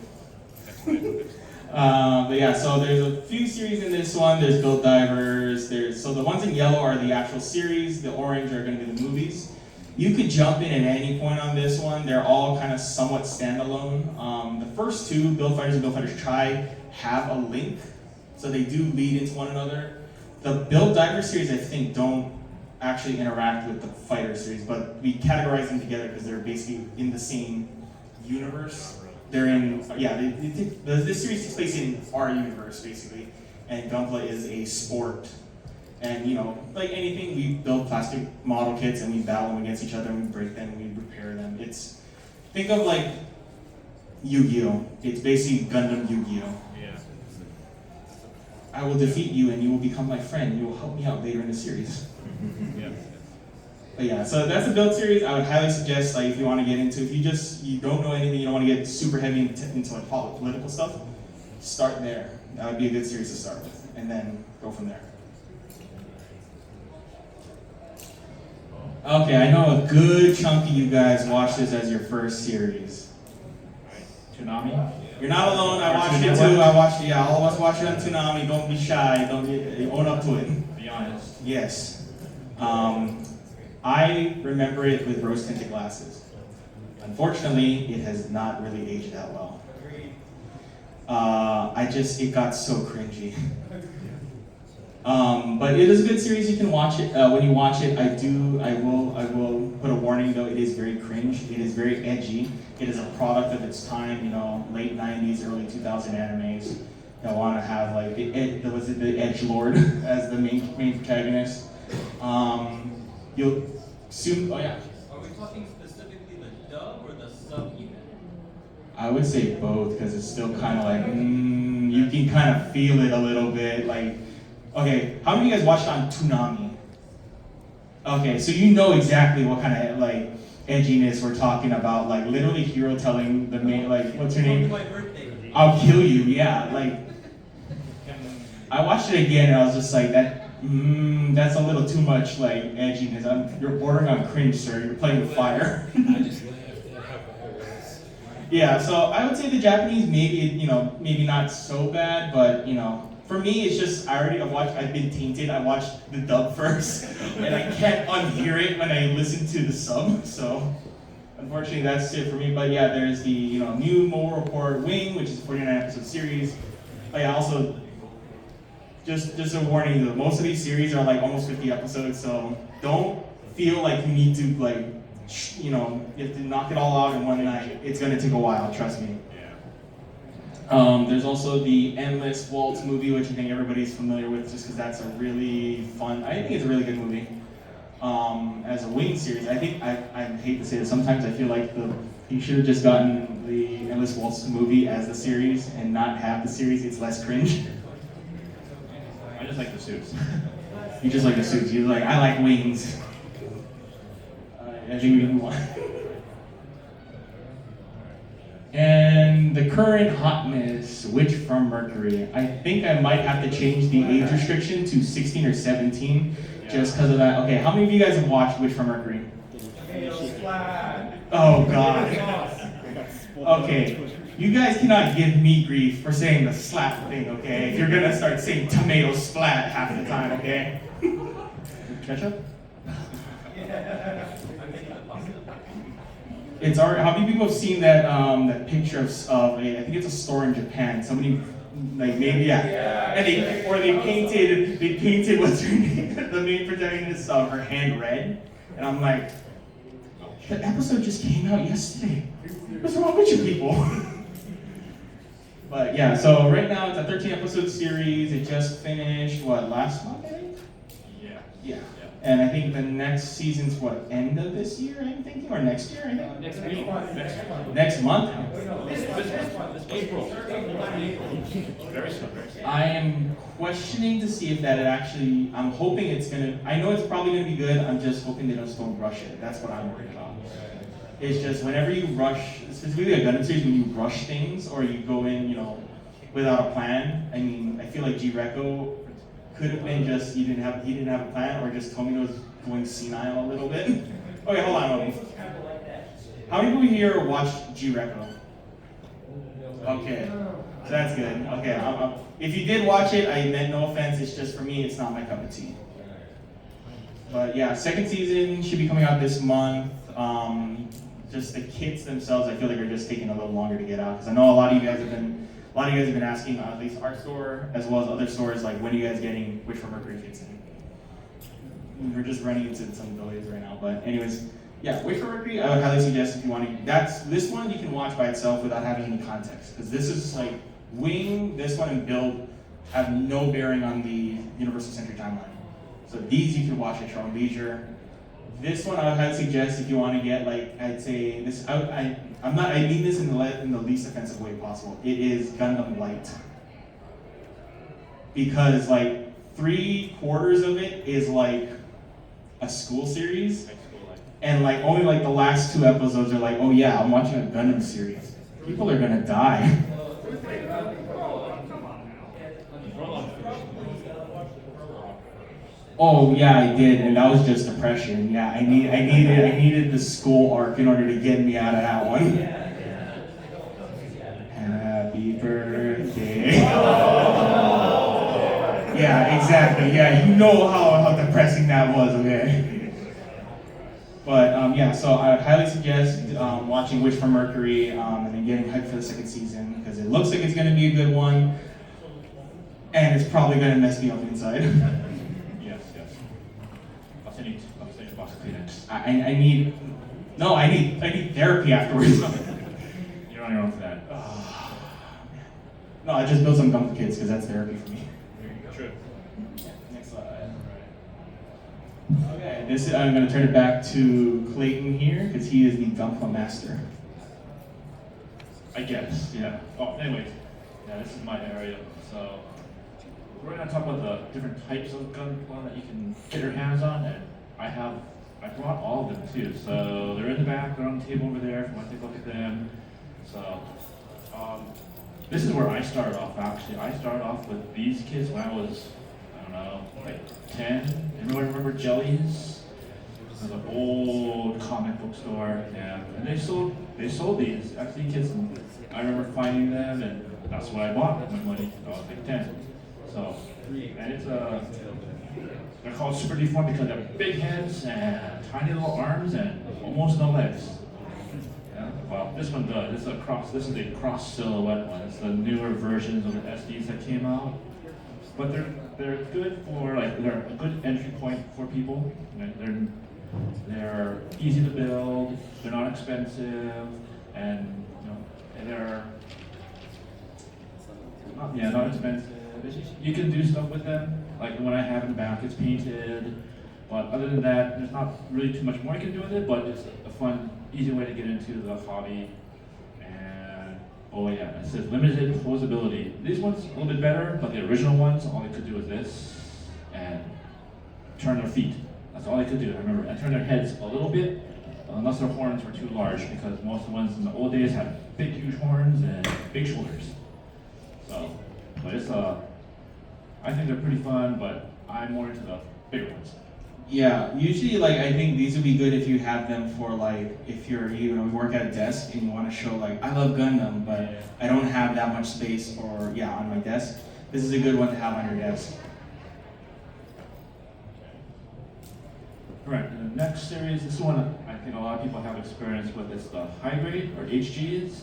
But yeah, so there's a few series in this one. There's Build Divers. So the ones in yellow are the actual series. The orange are going to be the movies. You could jump in at any point on this one. They're all kind of somewhat standalone. The first two, Build Fighters and Build Fighters Try, have a link, so they do lead into one another. The Build Divers series, I think, don't actually interact with the Fighter series, but we categorize them together because they're basically in the same universe. They're in, yeah, this series takes place in our universe, basically, and Gunpla is a sport. And, you know, like anything, we build plastic model kits and we battle them against each other and we break them and we repair them. Think of like Yu-Gi-Oh! It's basically Gundam Yu-Gi-Oh! Yeah. I will defeat you and you will become my friend. You will help me out later in the series. Yeah. But yeah, so that's a build series. I would highly suggest, like, if you want to get into, if you don't know anything, you don't want to get super heavy into like political stuff, start there. That would be a good series to start with, and then go from there. Okay, I know a good chunk of you guys watched this as your first series. Toonami? You're not alone. I watched Cartoon it too. Network? I watched it. Yeah, all of us watched it on Toonami. Don't be shy. Own up to it. Be honest. Yes. I remember it with rose-tinted glasses. Unfortunately, it has not really aged that well. It got so cringy. But it is a good series. You can watch it. When you watch it, I will put a warning though. It is very cringe. It is very edgy. It is a product of its time. You know, late '90s, early 2000 animes that want to have like the edgelord as the main protagonist. You'll soon. Oh yeah. Are we talking specifically the dub or the sub unit? I would say both because it's still kind of like you can kind of feel it a little bit. Like, okay, how many of you guys watched on Toonami? Okay, so you know exactly what kind of like edginess we're talking about. Like literally, Hero telling the main like, what's her name? My birthday. I'll kill you. Yeah, like I watched it again and I was just like that. That's a little too much like edginess. You're bordering on cringe, sir. You're playing with fire. I just laughed at how bad it was. Yeah, so I would say the Japanese maybe not so bad, but for me it's just I've been tainted. I watched the dub first, and I can't unhear it when I listen to the sub. So unfortunately that's it for me. But yeah, there's the new Mobile Report Wing, which is a 49 episode series. But yeah, also just a warning though, most of these series are like almost 50 episodes, so don't feel like you need to you have to knock it all out in one night. It's gonna take a while, trust me. Yeah. There's also the Endless Waltz movie, which I think everybody's familiar with, just because that's a really fun. I think it's a really good movie. As a Wing series, I think I hate to say this. Sometimes I feel like you should have just gotten the Endless Waltz movie as the series and not have the series. It's less cringe. I just like the suits. You just like the suits. You're like, I like wings. I think we can move on. And the current hotness, Witch from Mercury. I think I might have to change the age restriction to 16 or 17, just because of that. Okay, how many of you guys have watched Witch from Mercury? Oh God. Okay, you guys cannot give me grief for saying the slap thing, okay? You're gonna start saying tomato splat half the time, okay? Ketchup? It's already. How many people have seen that picture of I think it's a store in Japan. Somebody like maybe and they painted what's her name, the main protagonist her hand red, and I'm like, the episode just came out yesterday. What's wrong with you people? But yeah, so right now it's a 13 episode series. It just finished last month, I think. Yeah. And I think the next season's end of this year, I'm thinking, or next year, I think? Next week. Next month? April. Very soon. I am questioning to see if I'm hoping I know it's probably gonna be good, I'm just hoping they just don't rush it. That's what I'm worried about. It's just whenever you rush, specifically a Gundam series, when you rush things or you go in, without a plan, I mean, I feel like G-Reco could have been just he didn't have a plan, or just Tomino was going senile a little bit. Okay, hold on. How many people here watched G-Reco? Okay, so that's good. Okay, if you did watch it, I meant no offense. It's just for me, it's not my cup of tea. But yeah, second season should be coming out this month. Just the kits themselves, I feel like are just taking a little longer to get out, because I know a lot of you guys have been asking, at least our store as well as other stores, like when are you guys getting Wish for Mercury kits in? We're just running into some delays right now, but anyways, yeah, Wish for Mercury, I would highly suggest if you want to. This one you can watch by itself without having any context, because this is like Wing, this one, and Build have no bearing on the Universal Century timeline. So these you can watch at your own leisure. This one I would highly suggest if you want to get, like, I'd say this. I mean this in the least offensive way possible. It is Gundam Light, because like 3/4 of it is like a school series, and like only like the last 2 episodes are like, oh yeah, I'm watching a Gundam series. People are gonna die. Oh yeah, I did, and that was just depression. Yeah, I needed the school arc in order to get me out of that one. Happy birthday. Yeah, exactly. Yeah, you know how depressing that was, okay? But yeah, so I would highly suggest watching Wish for Mercury and then getting hyped for the second season, because it looks like it's going to be a good one, and it's probably going to mess me up inside. Yes. I'll send you a box of Kleenex. I need therapy afterwards. You're on your own for that. No, I just built some Gunpla kids because that's therapy for me. True. Next slide. Okay, I'm going to turn it back to Clayton here because he is the Gunpla master. I guess, yeah. Oh, anyways, yeah, this is my area. So we're gonna talk about the different types of Gunpla that you can get your hands on, and I brought all of them too. So they're in the back, they're on the table over there if you want to take a look at them. So this is where I started off actually. I started off with these kits when I was, I don't know, like 10. Everyone remember Jellies? It was an old comic book store, yeah. And they sold these actually kits, and I remember finding them, and that's what I bought with my money. I was like 10. So, and it's they're called super deformed because they have big heads and tiny little arms and almost no legs. Yeah. Well, this one does. This is a cross silhouette one. It's the newer versions of the SDs that came out. But they're good for, like, they're a good entry point for people. They're easy to build. They're not expensive, and they're not expensive. You can do stuff with them, like the one I have in the back, it's painted, but other than that, there's not really too much more you can do with it, but it's a fun, easy way to get into the hobby. And, oh yeah, it says limited posability. These ones a little bit better, but the original ones, all they could do was this, and turn their feet. That's all they could do, I remember, and turn their heads a little bit, unless their horns were too large, because most of the ones in the old days had big, huge horns and big shoulders. So, but it's I think they're pretty fun, but I'm more into the bigger ones. Yeah, usually, like, I think these would be good if you have them for, like, if you work at a desk and you want to show, like, I love Gundam, but I don't have that much space on my desk. This is a good one to have on your desk. All right, the next series, this one I think a lot of people have experience with, is the high grade or HGs.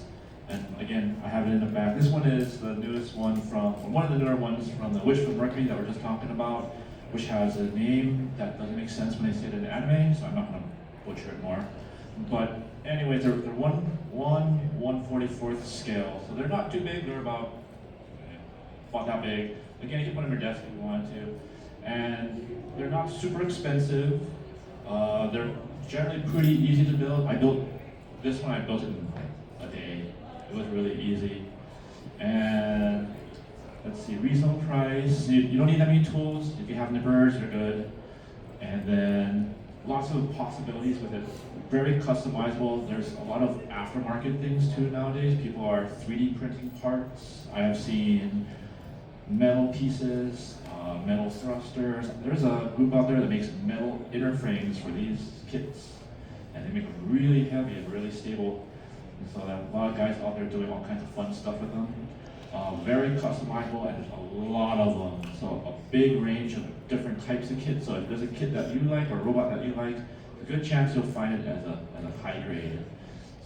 And again, I have it in the back. This one is the newest one one of the newer ones from the Wish for Mercury that we're just talking about, which has a name that doesn't make sense when they say it in anime, so I'm not going to butcher it more. But anyways, they're 1/144th scale, so they're not too big. They're about that big. Again, you can put them on your desk if you want to. And they're not super expensive. They're generally pretty easy to build. I built it in a day. It was really easy. And let's see, reasonable price. You don't need that many tools. If you have nippers, you're good. And then lots of possibilities with it. Very customizable. There's a lot of aftermarket things too nowadays. People are 3D printing parts. I have seen metal pieces. metal thrusters. There's a group out there that makes metal inner frames for these kits, and they make them really heavy and really stable. And so there are a lot of guys out there doing all kinds of fun stuff with them. Very customizable, and there's a lot of them. So a big range of different types of kits. So if there's a kit that you like or a robot that you like, a good chance you'll find it as a high grade.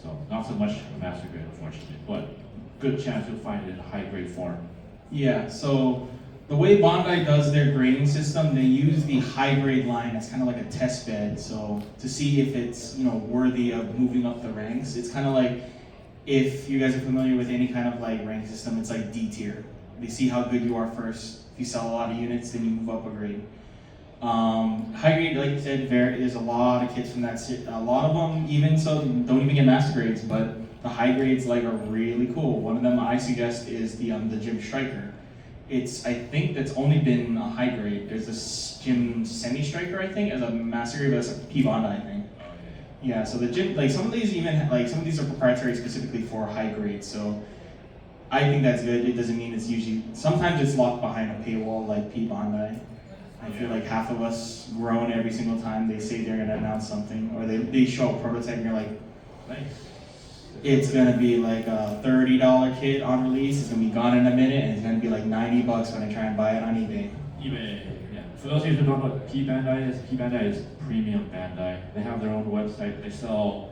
So not so much a master grade, unfortunately, but good chance you'll find it in a high grade form. Yeah, so the way Bandai does their grading system, they use the high grade line as kind of like a test bed. So to see if it's worthy of moving up the ranks. It's kind of like if you guys are familiar with any kind of like rank system, it's like D tier. They see how good you are first. If you sell a lot of units, then you move up a grade. High grade, like you said, there's a lot of kits from that. A lot of them, even so, don't even get master grades, but the high grades like are really cool. One of them I suggest is the Gym Striker. I think that's only been a high grade. There's this Gym Semi Striker, I think, as a master grade, but it's a P Bandai thing. Yeah, so the gym, like some of these are proprietary specifically for high grades. So I think that's good. It doesn't mean it's usually, sometimes it's locked behind a paywall like P Bandai. I feel like half of us groan every single time they say they're gonna announce something, or they show a prototype and you're like, Nice. it's gonna be like a $30 kit on release, it's gonna be gone in a minute, and it's gonna be like $90 when I try and buy it on eBay. eBay. Yeah. For those of you who don't know what P Bandai is premium Bandai. They have their own website. They sell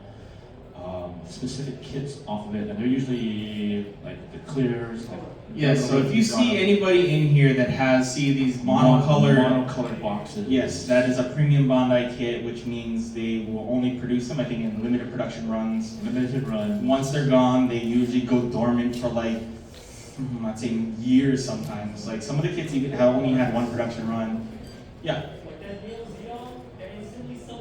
specific kits off of it, and they're usually like the clears. Like, Yes, so if you see anybody in here that see these monocolored boxes. Yes, that is a premium Bandai kit, which means they will only produce them, I think, in limited production runs. Limited run. Once they're gone, they usually go dormant for like, I'd say years sometimes. Like some of the kits even have only had one production run. Yeah.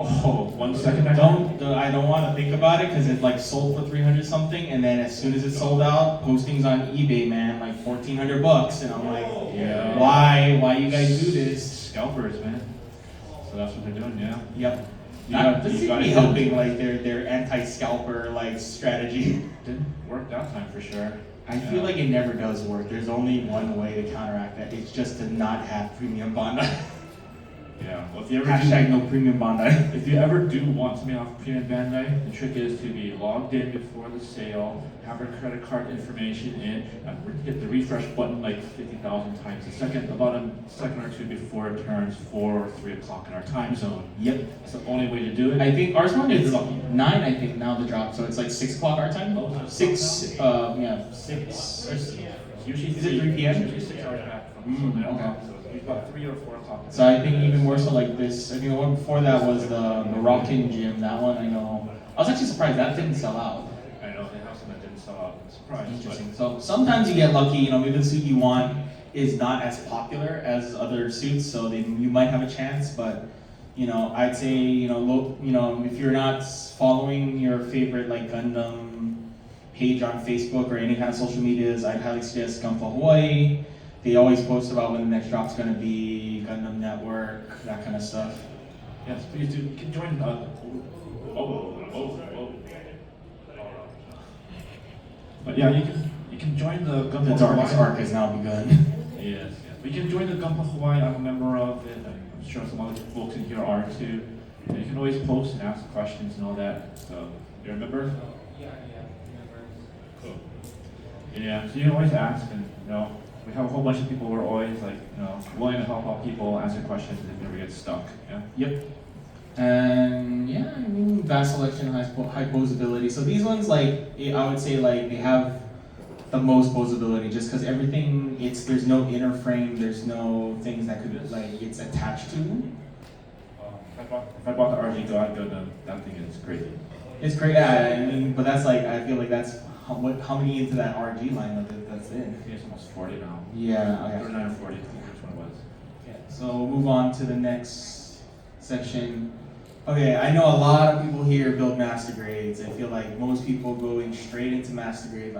Oh, 1 second. I don't want to think about it because it like sold for 300 something, and then as soon as it sold out, postings on eBay, man, like $1,400, and I'm like, Yeah. why you guys do this? Scalpers, man. So that's what they're doing, yeah. Yep. You This is gotta be do helping it. like their anti-scalper like strategy. Didn't work that time for sure. I feel like it never does work. There's only one way to counteract that. It's just to not have premium Bandai. Yeah. Well, if you ever Hashtag no premium Bandai. If you ever do want something off premium Bandai, the trick is to be logged in before the sale, have your credit card information in, and hit the refresh button like 50,000 times a second, about a second or two before it turns 4 or 3 o'clock in our time zone. Yep. That's the only way to do it. I think ours one is 9, I think, now the drop, so it's like 6 o'clock our time? 6, 6. It's usually Is it 3 p.m.? It's usually 6 hours back from so okay. So it's about 3 or 4 o'clock. So I think even more so like this, I think the one before that was the Moroccan gym, that one I know. I was actually surprised that didn't sell out. I know, they have some that didn't sell out. I'm surprised. Interesting. So sometimes you get lucky, maybe the suit you want is not as popular as other suits, so you might have a chance, but I'd say, if you're not following your favorite like Gundam page on Facebook or any kind of social medias, I'd highly suggest Gunpla Hawaii. They always post about when the next drop's going to be, Gundam Network, that kind of stuff. Yes, please do. You can join. But yeah, you can join the Gunpla The darkest Hawaii. arc has now begun. Yes, yes. But you can join the Gunpla Hawaii. I'm a member of it. I'm sure some other folks in here are too. And you can always post and ask questions and all that. So you're a member? Yeah. Cool. Yeah. So you can always ask, and we have a whole bunch of people who are always like, willing to help out people, answer questions if you ever get stuck. Yeah. Yep. And yeah, vast selection, high posability. So these ones, like, I would say, like, they have the most posability just because everything, there's no inner frame, there's no things that could, like, it's attached to. If I bought the RG Gundam, that thing is crazy. It's great, yeah, but that's like, I feel like that's how many into that RG line that's in? I think it's almost 40 now. Yeah, okay. 39 or 40, I think which one it was. Okay, so we'll move on to the next section. Okay, I know a lot of people here build master grades. I feel like most people going straight into master grade.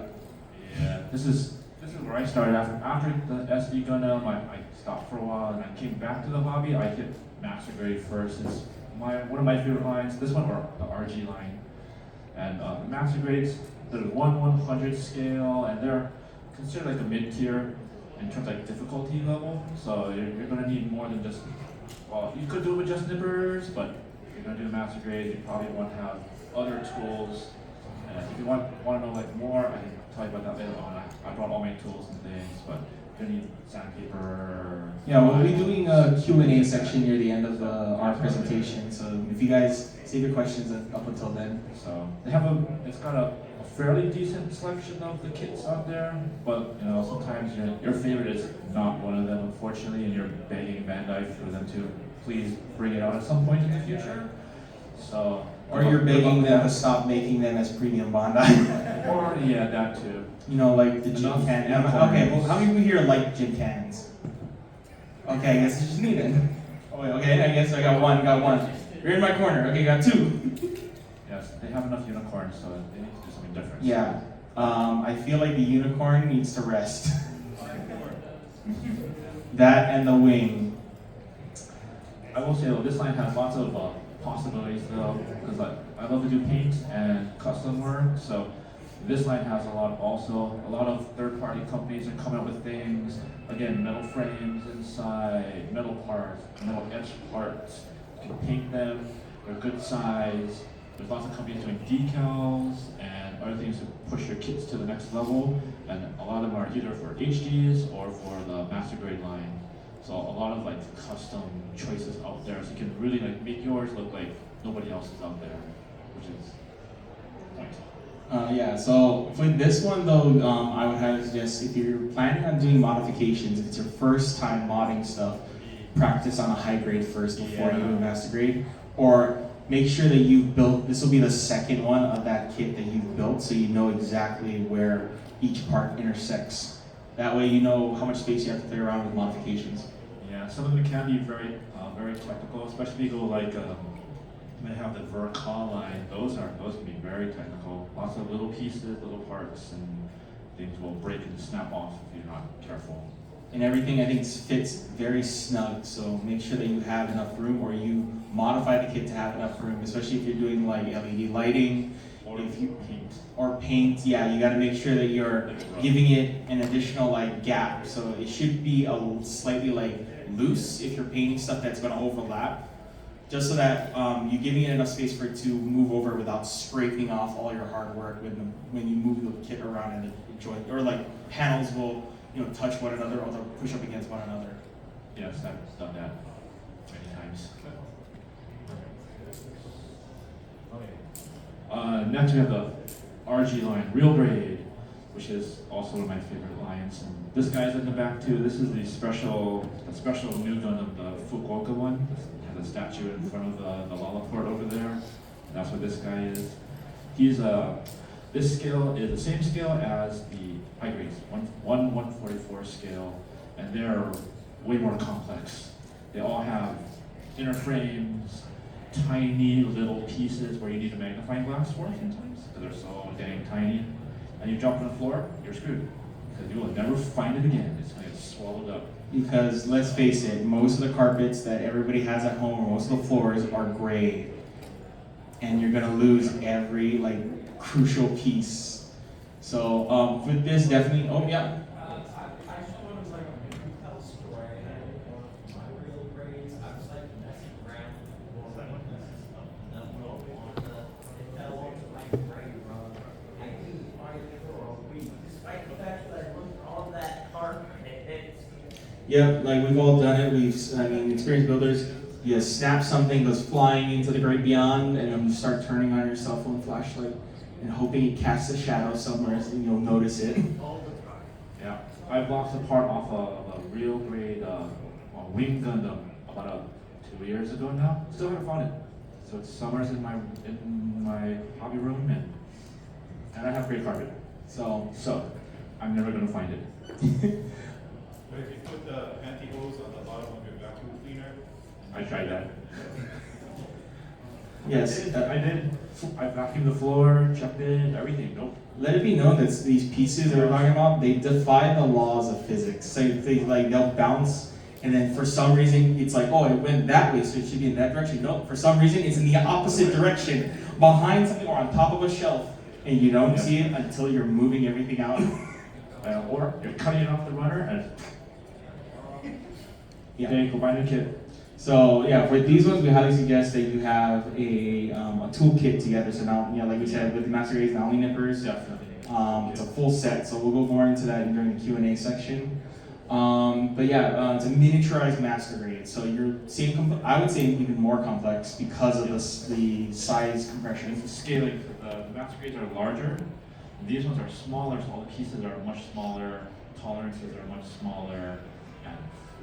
Yeah, this is where I started. After the SD Gundam, I stopped for a while, and I came back to the hobby. I hit master grade first. It's one of my favorite lines. This one or the RG line, and the master grades. They're 1/100 scale, and they're considered like a mid-tier. in terms of like difficulty level. So you're gonna need more than just, well, you could do it with just nippers, but if you're gonna do the master grade, you probably want to have other tools. And if you want to know like more, I can tell you about that later on. I brought all my tools and things, but you're gonna need sandpaper. Yeah, we'll be doing a Q&A section near the end of our presentation. So if you guys save your questions up until then. So they have it's got a fairly decent selection of the kits out there, but you know sometimes your favorite is not one of them, unfortunately, and you're begging Bandai for them to please bring it out at some point in the future. So Or you're begging them to stop making them as premium Bandai. or yeah, that too. You know, like the gym Enough can. unicorns. Okay, well, how many people here like gym cans? Okay, I guess it's just me then. Oh, wait, okay, I guess I got one. You're in my corner. Okay, got two. Yes, they have enough unicorns, so they need to do something different. Yeah. I feel like the unicorn needs to rest. That and the wing. I will say though, this line has lots of possibilities though, because I love to do paint and custom work, so this line has a lot of third-party companies that come out with things, again, metal frames inside, metal parts, metal etched parts, you can paint them, they're good size, there's lots of companies doing decals and other things to push your kits to the next level, and a lot of them are either for HDs or for the master grade line. So a lot of like custom choices out there, so you can really like make yours look like nobody else is out there, which is point. Yeah, so for this one though, I would highly suggest if you're planning on doing modifications, if it's your first time modding stuff, practice on a high grade first before you do a master grade, or make sure that you've built, this will be the second one of that kit that you've built, so you know exactly where each part intersects. That way you know how much space you have to play around with modifications. Yeah, some of them can be very technical, especially if you go like they have the Verca line. Those can be very technical. Lots of little pieces, little parts, and things will break and snap off if you're not careful. And everything I think fits very snug, so make sure that you have enough room, or you modify the kit to have enough room, especially if you're doing like LED lighting, Or if you paint. or paint. Yeah, you got to make sure that you're giving it an additional like gap, so it should be a slightly like loose if you're painting stuff that's going to overlap, just so that you're giving it enough space for it to move over without scraping off all your hard work when you move the kit around and the joint, or like panels will touch one another or they'll push up against one another. Yes, I've done that many times. Next we have the RG line, Real Grade, which is also one of my favorite lines. And this guy's in the back too. This is the special new Gundam, the Fukuoka one. It has a statue in front of the Lalaport over there. That's what this guy is. This scale is the same scale as the high grades, 1/144 scale, and they're way more complex. They all have inner frames, tiny little pieces where you need a magnifying glass for sometimes, because they're so dang tiny. And you drop on the floor, you're screwed, because you will never find it again. It's going to get swallowed up. Because let's face it, most of the carpets that everybody has at home, or most of the floors are gray, and you're gonna lose every like crucial piece. So with this, definitely. Oh yeah. I just want to like tell a story. My real grades, I was like messing around with the it fell onto my grade rug. I couldn't find it for a week, despite the fact that I looked on that carpet. Yep, like we've all done it. Experienced builders, you snap something, goes flying into the great beyond, and then you start turning on your cell phone flashlight and hoping it casts a shadow somewhere, and you'll notice it. All the time. Yeah, I blocked a part off of a real grade wing Gundam about 2 years ago now. Still haven't found it. So it's somewhere in my hobby room, and I have great carpet. So I'm never gonna find it. But if you put the anti-hose on the bottom of your vacuum cleaner, I tried that. Yes. I did. I vacuumed the floor, checked it, everything. Nope. Let it be known that these pieces that we're talking about, they defy the laws of physics. So they'll bounce, and then for some reason it's like, oh, it went that way, so it should be in that direction. No, for some reason it's in the opposite direction, behind something or on top of a shelf, and you don't see it until you're moving everything out. Or you're cutting it off the runner and okay, go buy a new kit. So yeah, for these ones, we highly suggest that you have a toolkit together. So now, like we said, with the master grades, not only nippers, Definitely. it's a full set. So we'll go more into that during the Q&A section. But yeah, it's a miniaturized master grade. So you're seeing, I would say even more complex because of the size compression. The scaling, the master grades are larger. These ones are smaller, so all the pieces are much smaller. Tolerances are much smaller, and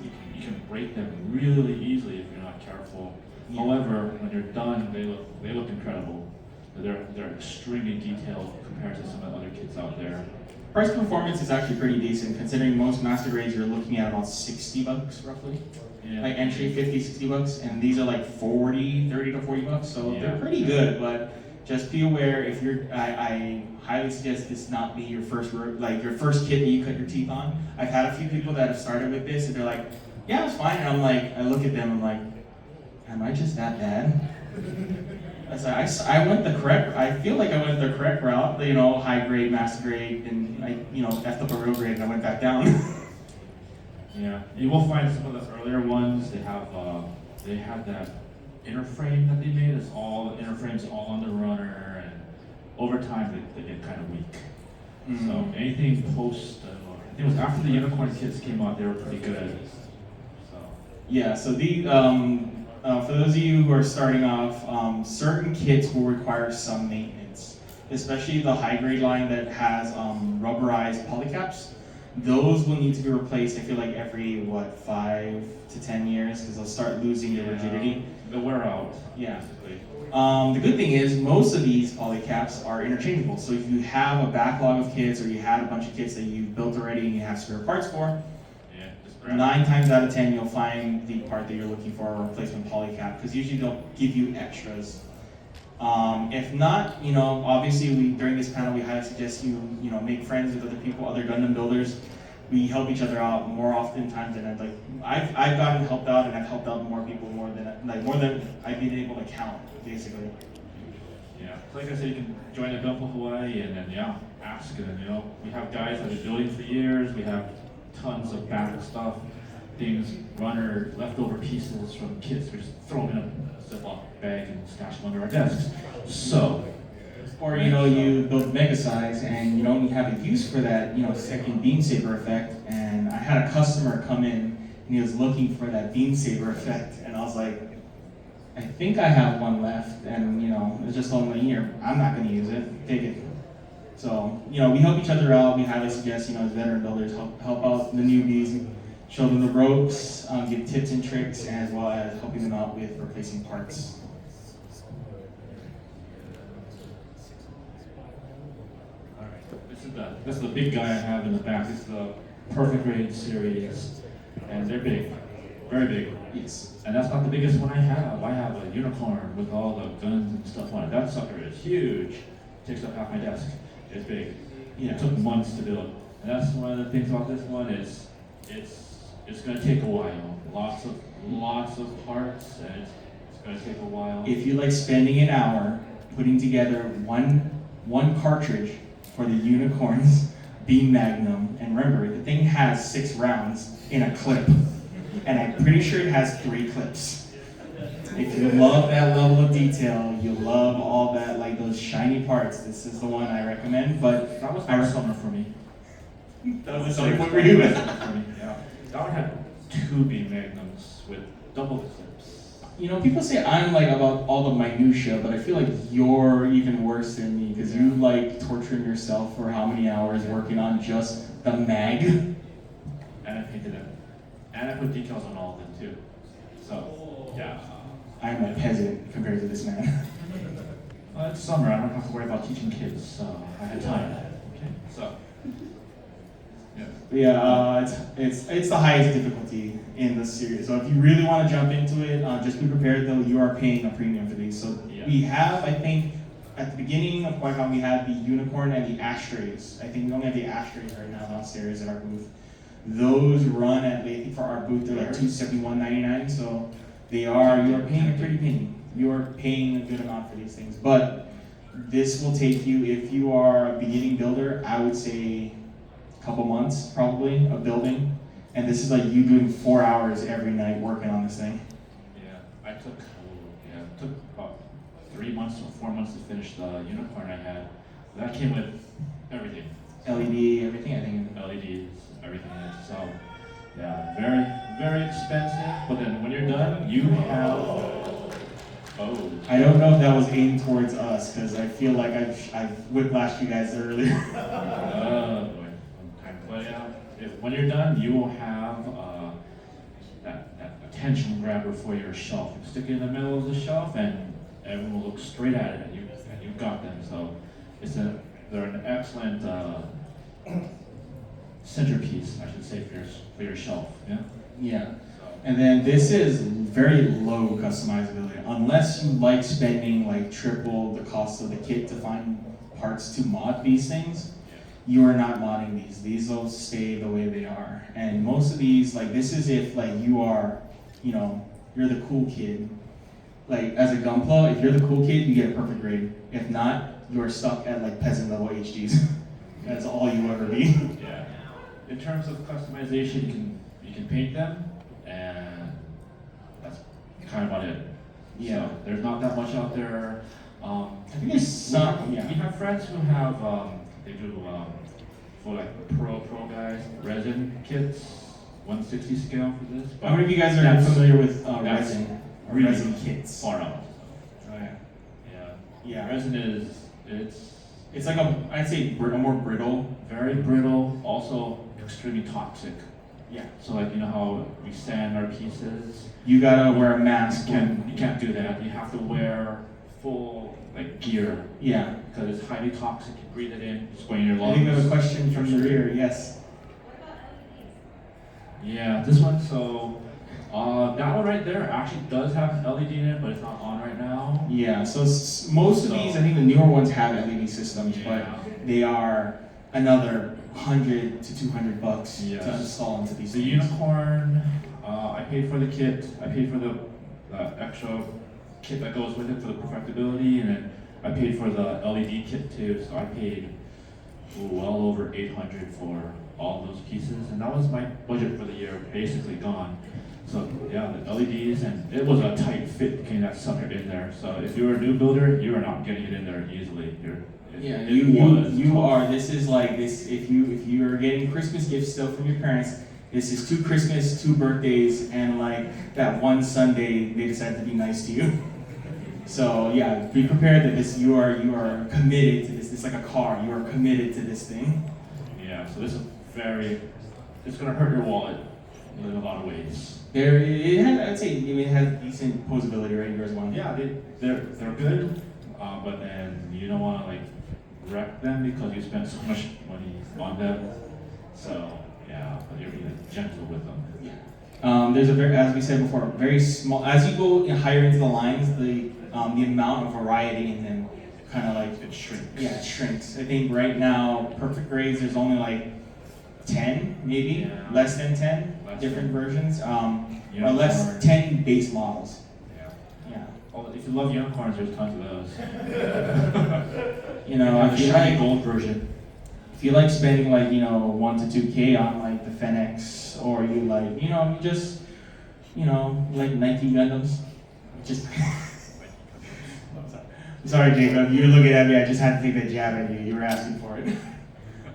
you can break them really easily if you're not careful. Yeah. However, when you're done, they look incredible. They're extremely detailed compared to some of the other kits out there. Price performance is actually pretty decent considering most master grades you're looking at about $60 roughly. Yeah. Like entry $50-$60, and these are like $30 to $40. So Yeah. they're pretty good, but just be aware if you're. I highly suggest this not be your first kit that you cut your teeth on. I've had a few people that have started with this and they're like, yeah, it's fine, and I'm like, I look at them, I'm like, am I just that bad? I went the correct. I feel like I went the correct route. High grade, master grade, and I effed up a real grade, and I went back down. Yeah, you will find some of the earlier ones. They have that inner frame that they made. It's all the inner frames all on the runner, and over time they get kind of weak. Mm-hmm. So anything post, I think it was after the unicorn kits came out, they were pretty good. So Yeah. So for those of you who are starting off, certain kits will require some maintenance, especially the high grade line that has rubberized polycaps. Those will need to be replaced, I feel like every, 5 to 10 years, because they'll start losing their rigidity. they'll wear out. Yeah. Basically. The good thing is most of these polycaps are interchangeable. So if you have a backlog of kits or you had a bunch of kits that you've built already and you have spare parts for, Yeah, just grab 9 times out of 10 you'll find the part that you're looking for, a replacement polycap, because usually they'll give you extras. If not, obviously during this panel we highly suggest you make friends with other people, other Gundam builders. We help each other out more often times than I've gotten helped out, and I've helped out more people more than I've been able to count, basically. Yeah, like I said, you can join the Gunpla Hawaii and then ask, and we have guys that have been building for years. We have tons of back stuff, things, runner, leftover pieces from kits. We just throw them in a Ziploc bag and stash them under our desks. So, Or you build mega size and you only have a use for that second beam saber effect. And I had a customer come in and he was looking for that beam saber effect, and I was like, I think I have one left, and it's just on my ear. I'm not going to use it. Take it. So we help each other out. We highly suggest as veteran builders help out the newbies, show them the ropes, give tips and tricks, as well as helping them out with replacing parts. This is the big guy I have in the back. This is the Perfect Grade series, and they're big, very big. Yes. And that's not the biggest one I have. I have a unicorn with all the guns and stuff on it. That sucker is huge. Takes up half my desk. It's big. It took months to build. And that's one of the things about this one is it's going to take a while. Lots of parts, and it's going to take a while. If you like spending an hour putting together one cartridge for the unicorn's beam magnum, and remember the thing has 6 rounds in a clip, and I'm pretty sure it has 3 clips. If you love that level of detail, you love all that, like those shiny parts, this is the one I recommend. But that was our summer for me. That was the summer for you. Yeah. That one had 2 beam magnums with double the clips. People say I'm about all the minutia, but I feel like you're even worse than me because you like torturing yourself for how many hours working on just the mag. And I painted them. And I put details on all of them too. So, yeah. I'm a peasant compared to this man. Well, it's summer. I don't have to worry about teaching kids, so I had time. Okay. So, yeah. It's the highest difficulty in the series. So if you really want to jump into it, just be prepared though. You are paying a premium for these. So we have, I think, at the beginning of Kawaii Kon, we had the unicorn and the ashtrays. I think we only have the ashtrays right now downstairs at our booth. Those run at, I think for our booth, they're like $271.99. So you are paying a pretty penny. You are paying a good amount for these things. But this will take you, if you are a beginning builder, I would say couple months probably of building, and this is like you doing 4 hours every night working on this thing. Yeah, it took about 3 months or 4 months to finish the unicorn I had. That came with everything. LED, everything, I think. LEDs, everything in it. So, yeah, very, very expensive. But then when you're done, you have. Oh. I don't know if that was aimed towards us, because I feel like I've whiplashed you guys earlier. Boy. Time to play out. When you're done, you will have that attention grabber for your shelf. You stick it in the middle of the shelf, and everyone will look straight at it, and you've got them. So they're an excellent centerpiece, I should say, for your shelf. Yeah. Yeah. And then this is very low customizability. Unless you like spending like triple the cost of the kit to find parts to mod these things, you are not modding these. These will stay the way they are. And most of these, like this is if like you are, you're the cool kid. Like as a Gunpla, if you're the cool kid, you get a perfect grade. If not, you are stuck at like peasant level HGs. That's all you ever be. Yeah. In terms of customization, you can paint them, and that's kind of about it. Yeah. So there's not that much out there. I think there's some. We have friends who have they do for like the pro guys resin kits, 160 scale for this. But How many of you guys are that's familiar with that's resin? Or really resin kits? far out. Oh yeah. Yeah. Yeah. Resin it's It's like I'd say more brittle. very brittle, also extremely toxic. Yeah. So like how we sand our pieces. You gotta wear a mask. You can't do that. You have to wear full like gear Yeah. because it's highly toxic. You breathe it in, it's going in your I lungs. think we have a question from the rear. Yes. Yeah, this one. So that one right there actually does have an LED in it, but it's not on right now. Yeah. So most of these, I think the newer ones have LED systems, Yeah. but they are another $100 to $200 Yes. to install into these. The things. unicorn, I paid for the kit. I paid for the extra kit that goes with it for the perfectibility, and then I paid for the LED kit too. So I paid well over $800 for all those pieces, and that was my budget for the year, basically gone. So yeah, the LEDs, and it was a tight fit getting that sucker in there. So if you were a new builder, you are not getting it in there easily. Yeah, it you was are. This is like this. If you are getting Christmas gifts still from your parents, this is 2 Christmas, 2 birthdays, and like that one Sunday they decided to be nice to you. So yeah, be prepared that you are committed to this. It's like a car. You are committed to this thing. Yeah. So this is it's gonna hurt your wallet in a lot of ways. I'd say it has decent posability, right? Yours one. Yeah, they're good, but then you don't want to like wreck them because you spent so much money on them. So yeah, but you're being gentle with them. Yeah. There's as we said before, very small. As you go higher into the lines, the amount of variety in them kind of like It shrinks. Yeah, it shrinks. I think right now, perfect grades, there's only like 10, maybe Yeah. less than 10 Less different than. versions, or Unicorn. less 10 base models. Yeah. Yeah. Well, if you love unicorns, there's tons of those. You know, have if the you shiny like, gold version. if you like spending like 1 to 2K on like the Fenix, or you like you just like Nike Gundams, just. I'm sorry, Jacob. You're looking at me. I just had to take that jab at you. You were asking for it.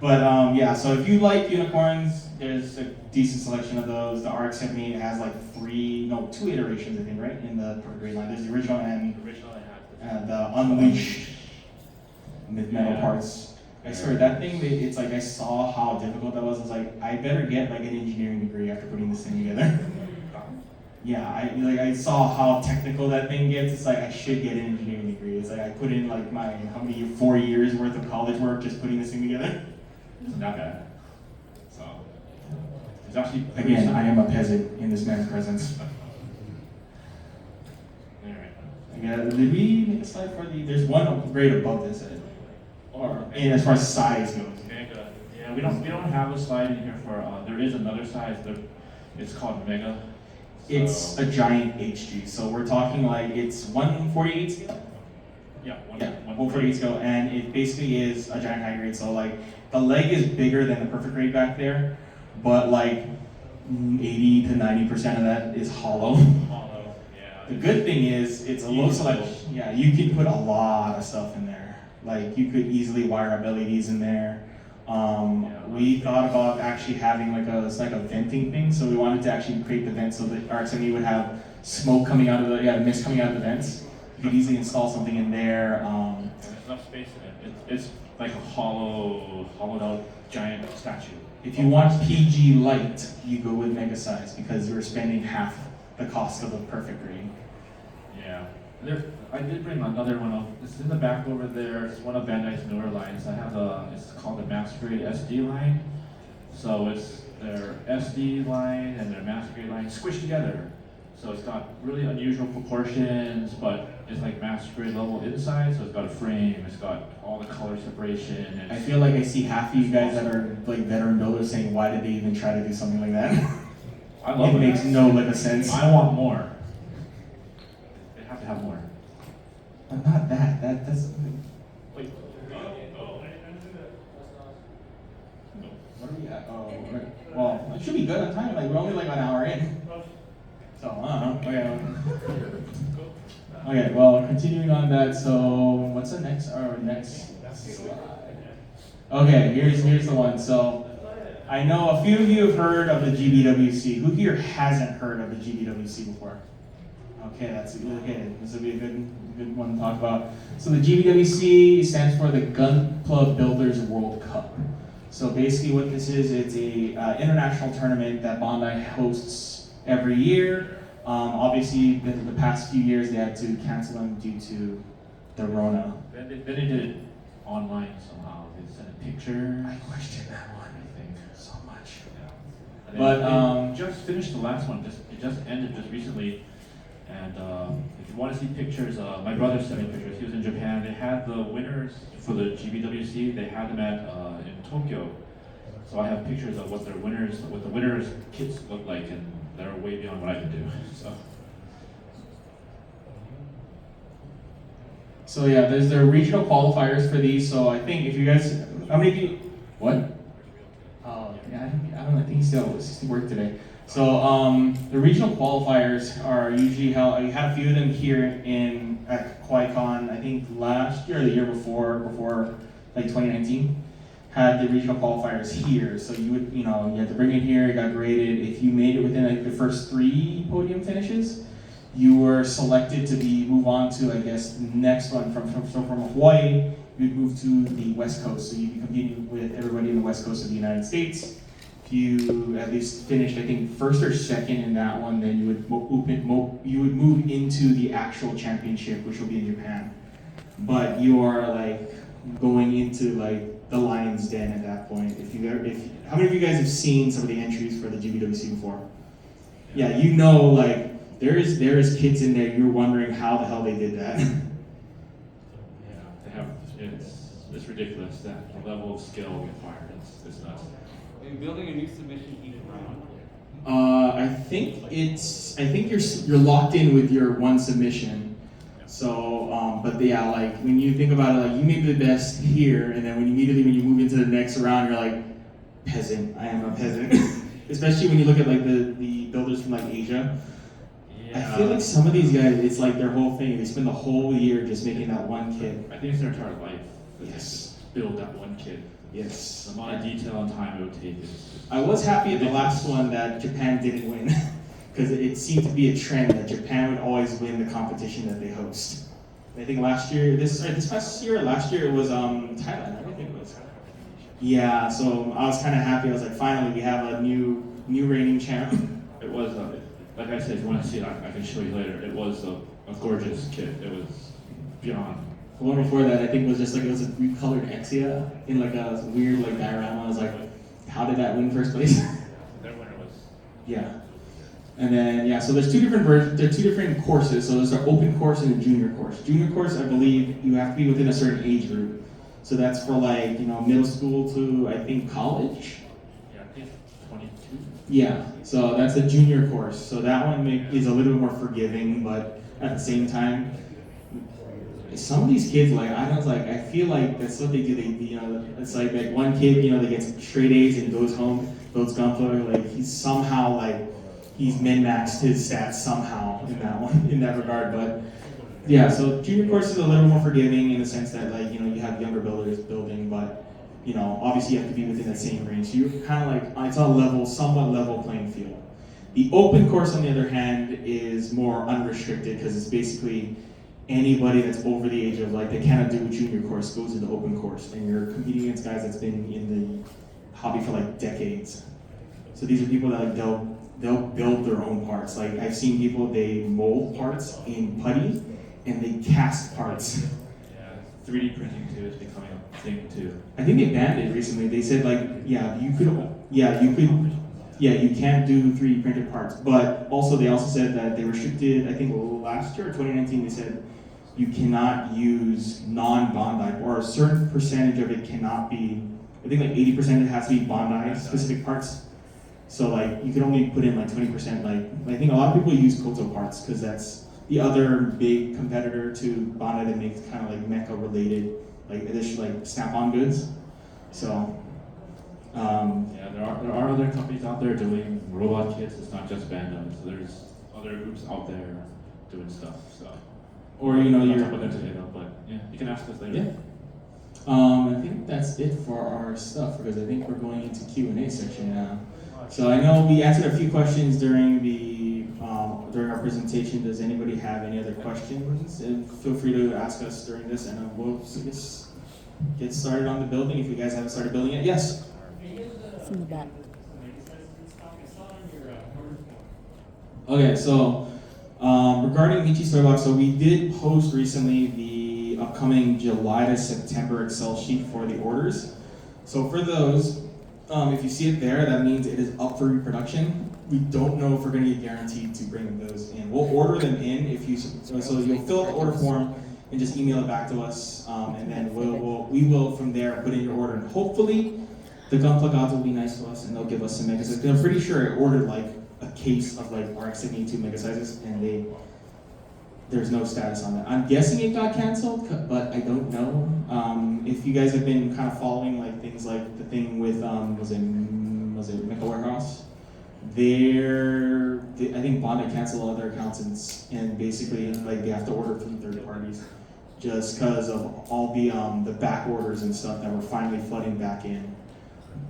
But yeah, so if you like unicorns, there's a decent selection of those. The RX-78 has like 2 iterations, I think, right? In the perfect grade line. There's the original and The original I had. the Unleashed with metal Yeah. parts. I swear, that thing, it's like I saw how difficult that was. I was like, I better get like an engineering degree after putting this thing together. Yeah, I saw how technical that thing gets. It's like I should get an engineering degree. It's like I put in like my 4 years worth of college work just putting this thing together. It's not bad. So it's actually pretty Again, simple. I am a peasant in this man's presence. Alright. Did we make a slide for the? There's one grade above this, and as far as size goes. Mega. Yeah, we don't have a slide in here for. There is another size. It's called Mega. It's So- a giant HG, so we're talking like it's 1/48 scale. Yeah, full 48 scale, and it basically is a giant high grade. So like the leg is bigger than the perfect grade back there, but like 80 to 90% of that is hollow. Hollow, yeah. The good thing is it's a low selection. Yeah, you can put a lot of stuff in there. Like you could easily wire up LEDs in there. We thought about actually having it's like a venting thing. So we wanted to actually create the vent so that RX-70 would have smoke coming out of the mist coming out of the vents. You could easily install something in there. There's enough space in it. It's like a hollowed out giant statue. If you want PG light, you go with mega size because you're spending half the cost of a perfect grade. Yeah. I did bring another one up. It's in the back over there. It's one of Bandai's newer lines. It's called the Masquerade SD line. So it's their SD line and their Masquerade line squished together. So it's got really unusual proportions, but it's like Masquerade level inside. So it's got a frame. It's got all the color separation. I feel like I see half of you guys that are like veteran builders saying, "Why did they even try to do something like that?" I love it. It makes no lick of sense. I want more. They have to have more. But not that. That's. Wait. What are we at? Oh, right. Well, it should be good on time. Like we're only like an hour in. So I don't know. Okay. Well, continuing on that. So what's the next? Our next slide. Okay. Here's the one. So I know a few of you have heard of the GBWC. Who here hasn't heard of the GBWC before? Okay, that's okay. This will be a good one to talk about. So the GBWC stands for the Gunpla Builders World Cup. So basically, what this is, it's a international tournament that Bandai hosts every year. Obviously, the past few years they had to cancel them due to the Rona. Then they did it online somehow. They sent a picture. I question that one. I think so much. And But they just finished the last one. It just ended just recently. And if you want to see pictures, my brother sent me pictures. He was in Japan. They had the winners for the GBWC. They had them in Tokyo. So I have pictures of what the winners' kits look like, and they're way beyond what I can do. So yeah, there's the regional qualifiers for these. So I think if you guys, how many of you? What? Oh yeah, I don't know. I think he still worked today. So the regional qualifiers are usually held. I had a few of them here at Kawaii Kon. I think last year or the year before like 2019, had the regional qualifiers here. So you had to bring it here. It got graded. If you made it within like the first 3 podium finishes, you were selected to move on to, I guess, the next one from Hawaii. You'd move to the West Coast. So you'd be competing with everybody in the West Coast of the United States. You at least finished, I think, first or second in that one, then you would move into the actual championship, which will be in Japan. But you are like going into like the lion's den at that point. How many of you guys have seen some of the entries for the GBWC before? Yeah, you know, like there is kids in there. You're wondering how the hell they did that. Yeah, they have. It's ridiculous that the level of skill required. It's nuts. Are you building a new submission each round? I think you're locked in with your one submission. So, but yeah, like when you think about it, like you may be the best here, and then when you move into the next round, you're like, peasant. I am a peasant. Especially when you look at like the builders from like Asia. Yeah. I feel like some of these guys, it's like their whole thing. They spend the whole year just making that one kit. I think it's their entire life. Yes. Build that one kit. Yes. The amount of detail and time it would take is. I was happy at the last one that Japan didn't win, because it seemed to be a trend that Japan would always win the competition that they host. I think last year, this past year, last year it was Thailand, I think it was. Yeah, so I was kind of happy. I was like, finally, we have a new reigning champ. It was, like I said, if you want to see it, I can show you later. It was a gorgeous kit. It was beyond. The one before that, I think, was just like, it was a recolored Exia in like a weird like diorama. I was like, how did that win first place? Their winner was. Yeah. And then, yeah, so there's 2 different versions, there are 2 different courses. So there's an open course and a junior course. Junior course, I believe, you have to be within a certain age group. So that's for like, middle school to, I think, college. Yeah, I think 22. Yeah, so that's a junior course. So that one is a little bit more forgiving, but at the same time, some of these kids, like I feel like that's what they do. They, it's like one kid, they gets straight A's and goes home, builds Gunpla. Like he's somehow he's min-maxed his stats somehow in that one, in that regard. But yeah, so junior course is a little more forgiving in the sense that you have younger builders building, but obviously you have to be within that same range. So you're kind of it's a somewhat level playing field. The open course, on the other hand, is more unrestricted because it's basically anybody that's over the age of they cannot do a junior course goes into open course, and you're competing against guys that's been in the hobby for decades. So these are people that they'll build their own parts. I've seen people, they mold parts in putty and they cast parts. Yeah, 3D printing too is becoming a thing too. I think they banned it recently. They said you can't do 3D printed parts, but they also said that they restricted, I think last year or 2019, they said you cannot use non-Bondi, or a certain percentage of it cannot be, I think 80% of it has to be Bondi specific parts. So you can only put in 20%. I think a lot of people use Koto parts because that's the other big competitor to Bondi that makes kind of mecha related, additional snap-on goods. So. Yeah, there are other companies out there doing robot kits. It's not just Bandai. So there's other groups out there doing stuff. So, or you're you're. up to hit up, but yeah, you can ask us later. Yeah. I think that's it for our stuff because I think we're going into Q&A section now. So I know we answered a few questions during our presentation. Does anybody have any other questions? And feel free to ask us during this, and we'll just get started on the building. If you guys haven't started building it, yes. In the back. Okay, so regarding Michi Storybox, so we did post recently the upcoming July to September Excel sheet for the orders. So for those, if you see it there, that means it is up for reproduction. We don't know if we're going to get guaranteed to bring those in. We'll order them in if you. So you'll fill out the order form and just email it back to us, and then we will from there put in your order, and hopefully the Gunpla gods will be nice to us and they'll give us some mega sizes. I'm pretty sure I ordered a case of RX-72 mega sizes, and there's no status on that. I'm guessing it got canceled, but I don't know. If you guys have been kind of following things like the thing with was it Mecha Warehouse? I think Bondi canceled all their accounts, and basically they have to order from third parties just because of all the back orders and stuff that were finally flooding back in.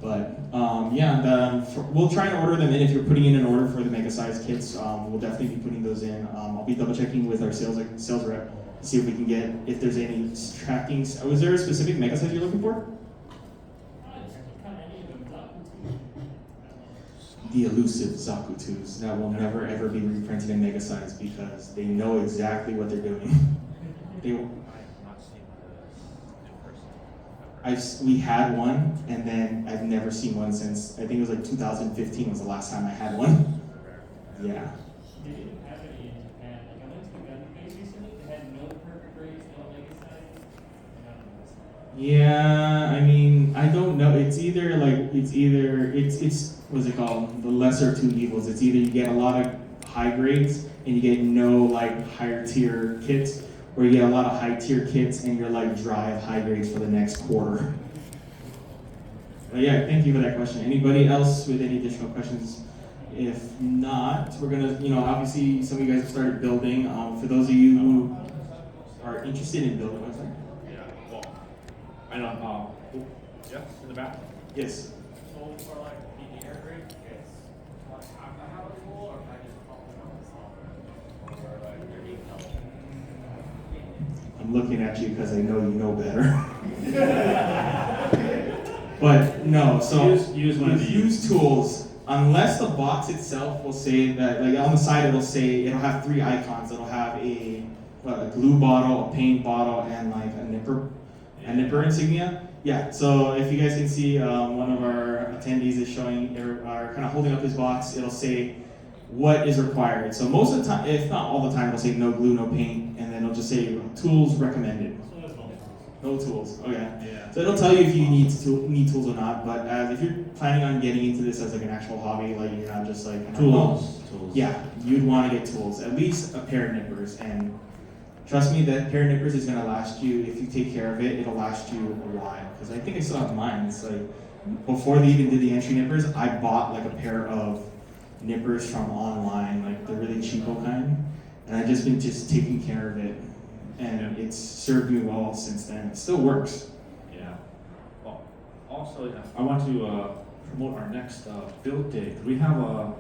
But we'll try and order them in. If you're putting in an order for the mega size kits, we'll definitely be putting those in. I'll be double checking with our sales rep to see if we can get, if there's any tracking. Was there a specific mega size you're looking for? The elusive Zakutus that will never ever be reprinted in mega size because they know exactly what they're doing. We had one, and then I've never seen one since, I think it was 2015 was the last time I had one. Yeah. They didn't have any in Japan. I went to the gun base recently, they had no perfect grades, no mega sizes. Yeah, I mean, I don't know. It's what's it called? The lesser two evils. It's either you get a lot of high grades and you get no higher tier kits, or you get a lot of high tier kits and you're dry of high grades for the next quarter. But yeah, thank you for that question. Anybody else with any additional questions? If not, we're gonna, obviously some of you guys have started building. For those of you who are interested in building, what's that? Yeah, well, I know. Yeah, in the back. Yes. So for the air grade kits, I'm not eligible, or can I just call them on the software? Or they're being held? I'm looking at you because I know you know better. But no, so use one of these. use tools. Unless the box itself will say that, on the side it'll have 3 icons. It'll have a glue bottle, a paint bottle, and a nipper insignia. Yeah. So if you guys can see, one of our attendees is showing, are kind of holding up his box. It'll say what is required. So most of the time, if not all the time, it'll say no glue, no paint, and then it'll just say tools recommended. No tools. Okay. Yeah. So it'll tell you if you need tools or not. But if you're planning on getting into this as an actual hobby, you're not just Tools. Yeah, you'd want to get tools. At least a pair of nippers and trust me, that pair of nippers is gonna last you, if you take care of it, it'll last you a while. Because I think I still have mine. It's like, before they even did the entry nippers, I bought like a pair of nippers from online, like the really cheapo kind. And I've just been taking care of it. And it's served me well since then. It still works. Yeah. Well, also, I want to promote our next build day. We have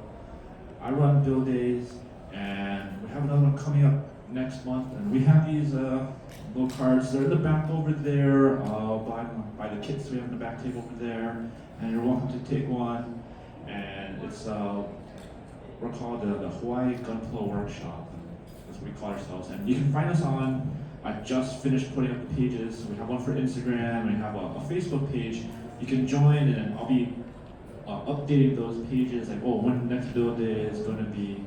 I run build days, and we have another one coming up next month. And we have these little cards. They're in the back over there by the kits we have in the back table over there. And you're welcome to take one. And it's we're called the Hawaii Gunpla Workshop. That's what we call ourselves. And you can find us on. I just finished putting up the pages. We have one for Instagram. We have a Facebook page. You can join, and I'll be updating those pages, like when the next build day is going to be,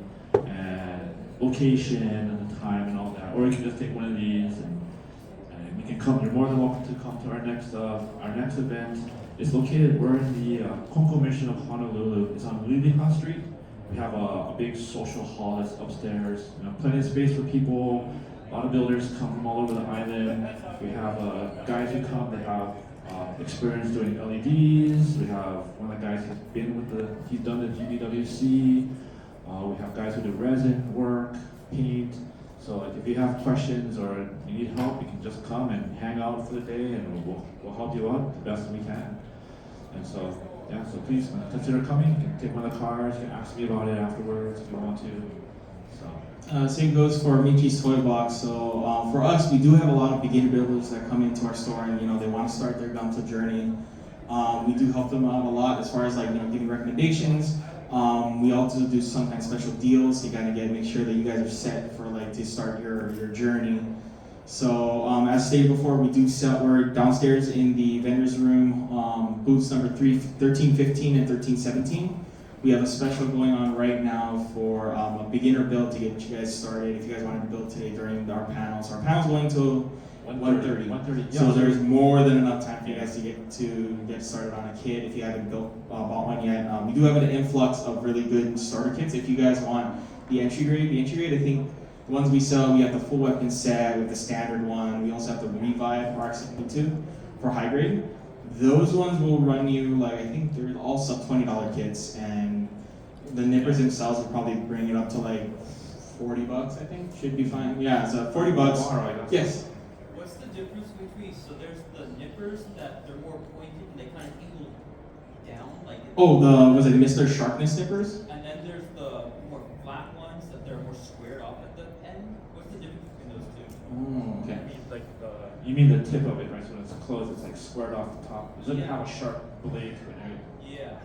and location and the time and all that. Or you can just take one of these, and you can come. You're more than welcome to come to our next event. It's located. We're in the Konko Mission of Honolulu. It's on Liliha Street. We have a big social hall that's upstairs. Plenty of space for people. A lot of builders come from all over the island. We have guys who come that have experience doing LEDs. We have one of the guys he's done the GBWC. We have guys who do resin work, paint. So if you have questions or you need help, you can just come and hang out for the day, and we'll help you out the best we can. And so please consider coming. You can take one of the cars. You can ask me about it afterwards if you want to. Same goes for Michi's Toy Box. So for us, we do have a lot of beginner builders that come into our store, and they want to start their Gunpla journey. We do help them out a lot as far as giving recommendations. We also do sometimes special deals. You gotta make sure that you guys are set for to start your journey. So as stated before, we're downstairs in the vendors room, booths number 1315 and 1317. We have a special going on right now for a beginner build to get you guys started. If you guys want to build today during our panels, our panel's going till 1:30. 1:30. So there's more than enough time for you guys to get started on a kit if you haven't bought one yet. We do have an influx of really good starter kits. If you guys want the entry grade, I think the ones we sell, we have the full weapon set with the standard one. We also have the Revive RX-72 for high grade. Those ones will run you I think they're all sub $20 kits, and the nippers themselves will probably bring it up to $40. I think should be fine. Yeah, so $40. Yes. What's the difference between, so there's the nippers that they're more pointed and they kind of angle down, Was it Mr. Sharpness nippers? and then there's the more flat ones that they're more squared off at the end. What's the difference between those two? Oh, okay. You mean the tip of it, right? So when it's closed, it's squared off the top. It doesn't have a sharp blade to it, right? Yeah.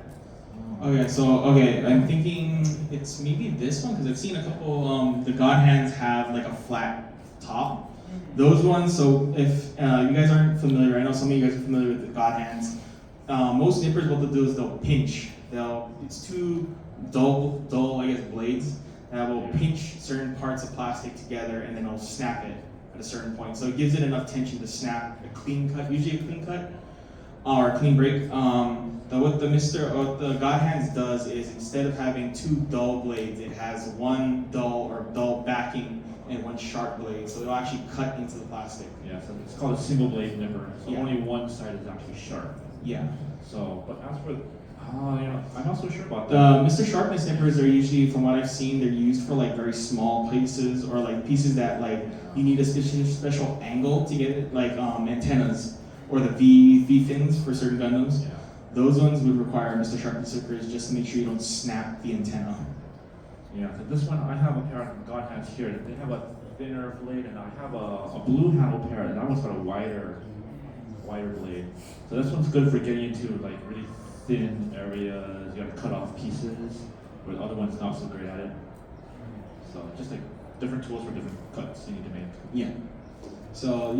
I'm thinking it's maybe this one, because I've seen a couple, the God Hands have a flat top. Those ones, so if you guys aren't familiar, I know some of you guys are familiar with the God Hands. Most nippers, what they'll do is they'll pinch. It's two dull, blades that will pinch certain parts of plastic together, and then it'll snap it at a certain point. So it gives it enough tension to snap a clean cut, usually a clean cut, or a clean break. What the God Hands does is, instead of having two dull blades, it has one dull backing and one sharp blade, so it'll actually cut into the plastic. Yeah, so it's called a single blade nipper. So Yeah. only one side is actually sharp. Yeah. So, but as for, I'm not so sure about The that. Mr. Sharpness nippers are usually, from what I've seen, they're used for very small pieces, or pieces that you need a special angle to get it, antennas or the V fins for certain Gundams. Yeah. Those ones would require Mr. Sharpness nippers just to make sure you don't snap the antenna. Yeah, so this one, I have a pair of God Hands here. They have a thinner blade, and I have a blue handle pair, and that one's got a wider blade. So this one's good for getting into really thin areas. You gotta cut off pieces, where the other one's not so great at it. So just different tools for different cuts you need to make. Yeah. So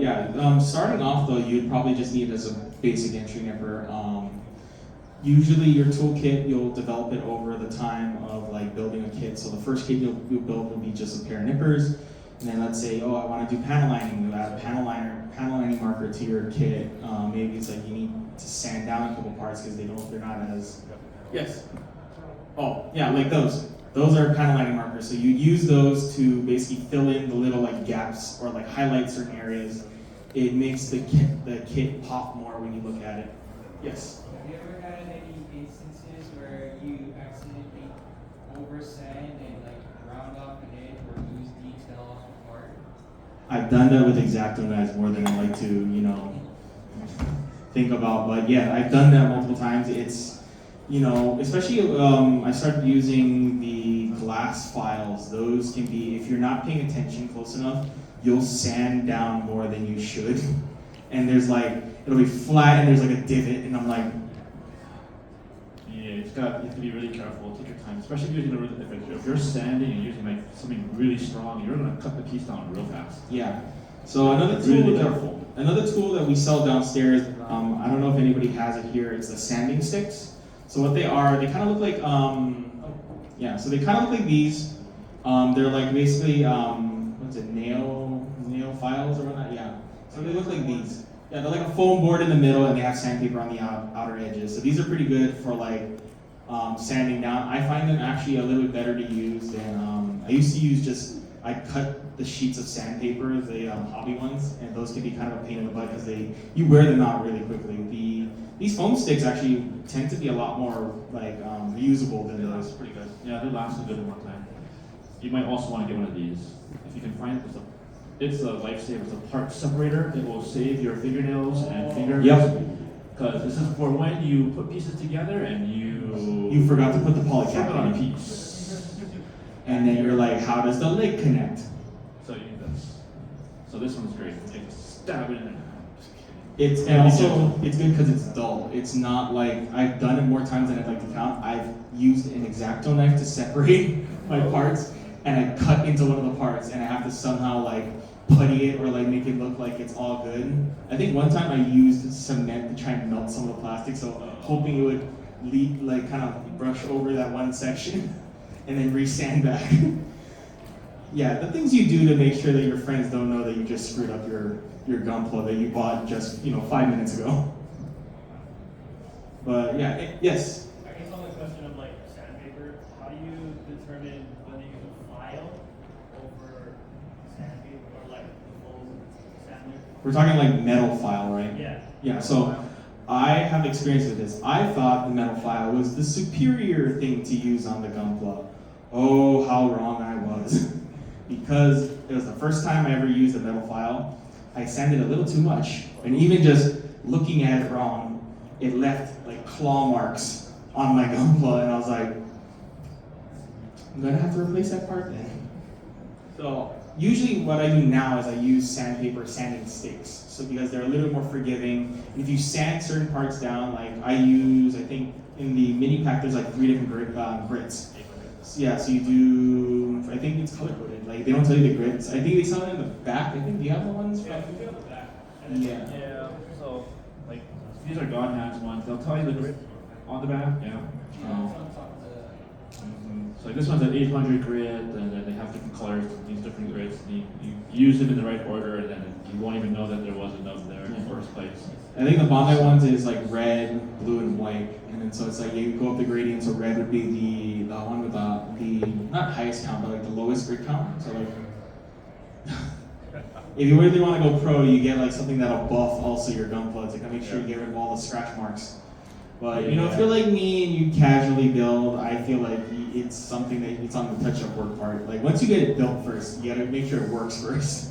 starting off though, you'd probably just need as a basic entry nipper. Usually your toolkit, you'll develop it over the time of building a kit. So the first kit you'll build will be just a pair of nippers. And then let's say, I want to do panel lining. You add a panel lining marker to your kit. Maybe it's you need to sand down a couple parts because they're not as. Yes. Oh, yeah, those Those are kind of lining markers. So you use those to basically fill in the little like gaps or like highlight certain areas. It makes the kit pop more when you look at it. Yes? Have you ever had any instances where you accidentally over sand and like round off an edge or lose detail off a part? I've done that with X-Acto knives more than I like to, think about. But yeah, I've done that multiple times. It's, especially I started using the glass files. Those can be, if you're not paying attention close enough, you'll sand down more than you should. And there's like, it'll be flat and there's like a divot, and I'm like, Yeah, you have to be really careful. Take your time, especially if you're sanding and using like something really strong, you're gonna cut the piece down real fast. yeah. So Really careful. another tool that we sell downstairs, I don't know if anybody has it here, it's the sanding sticks. So what they are, they kind of look like, so they kind of look like these. They're like basically, nail files or whatnot, yeah. So they look like these. Yeah, they're like a foam board in the middle and they have sandpaper on the outer edges. So these are pretty good for like sanding down. I find them actually a little bit better to use than, I used to use I cut the sheets of sandpaper, the hobby ones, and those can be kind of a pain in the butt because you wear them out really quickly. These foam sticks actually tend to be a lot more like reusable than those. That's pretty good. Yeah, they last a good amount of time. You might also want to get one of these. If you can find it, it's a lifesaver. It's a part separator. It will save your fingernails and fingers. Yep. Because this is for when you put pieces together and you forgot to put the flip polycap it on a on. piece. And then you're like, how does the leg connect? So you need this. So this one's great. You can stab it in there. It's good because it's dull. It's not like, I've done it more times than I'd like to count. I've used an X-Acto knife to separate my parts, and I cut into one of the parts, and I have to somehow like putty it or like make it look like it's all good. I think one time I used cement to try and melt some of the plastic, so hoping it would like kind of brush over that one section, and then re-sand back. Yeah, the things you do to make sure that your friends don't know that you just screwed up your Gunpla that you bought just 5 minutes ago. But yeah, yes. I guess on the question of like sandpaper, how do you determine whether you use a file over sandpaper or like the full sander? We're talking like metal file, right? Yeah. Yeah, so I have experience with this. I thought the metal file was the superior thing to use on the Gunpla. Oh, how wrong I was. Because it was the first time I ever used a metal file. I sanded a little too much, and even just looking at it wrong, it left like claw marks on my Gunpla, and I was like, I'm gonna have to replace that part then. So usually what I do now is I use sandpaper sanding sticks, so because they're a little more forgiving. And if you sand certain parts down, like I think in the mini pack there's like 3 different grits. Yeah, so you do, I think it's color coded. Like they don't tell you the grits. I think they sell it in the back. I think, do you have the ones? Yeah, we do have the back. Yeah. Yeah. So like these are God hands ones. They'll tell you the grit on the back. Yeah. So like this one's an 800 grit, and then they have different colors, these different grits. You use them in the right order, and then you won't even know that there was enough there in the first place. I think the Bondi ones is like red, blue, and white, and then so it's like you go up the gradient. So red would be the one with the not highest count, but like the lowest grit count. So like, if you really want to go pro, you get like something that'll buff also your Gunpla to make sure you get rid of all the scratch marks. But if you're like me and you casually build, I feel like it's something that it's on the touch-up work part. Like once you get it built first, you gotta make sure it works first.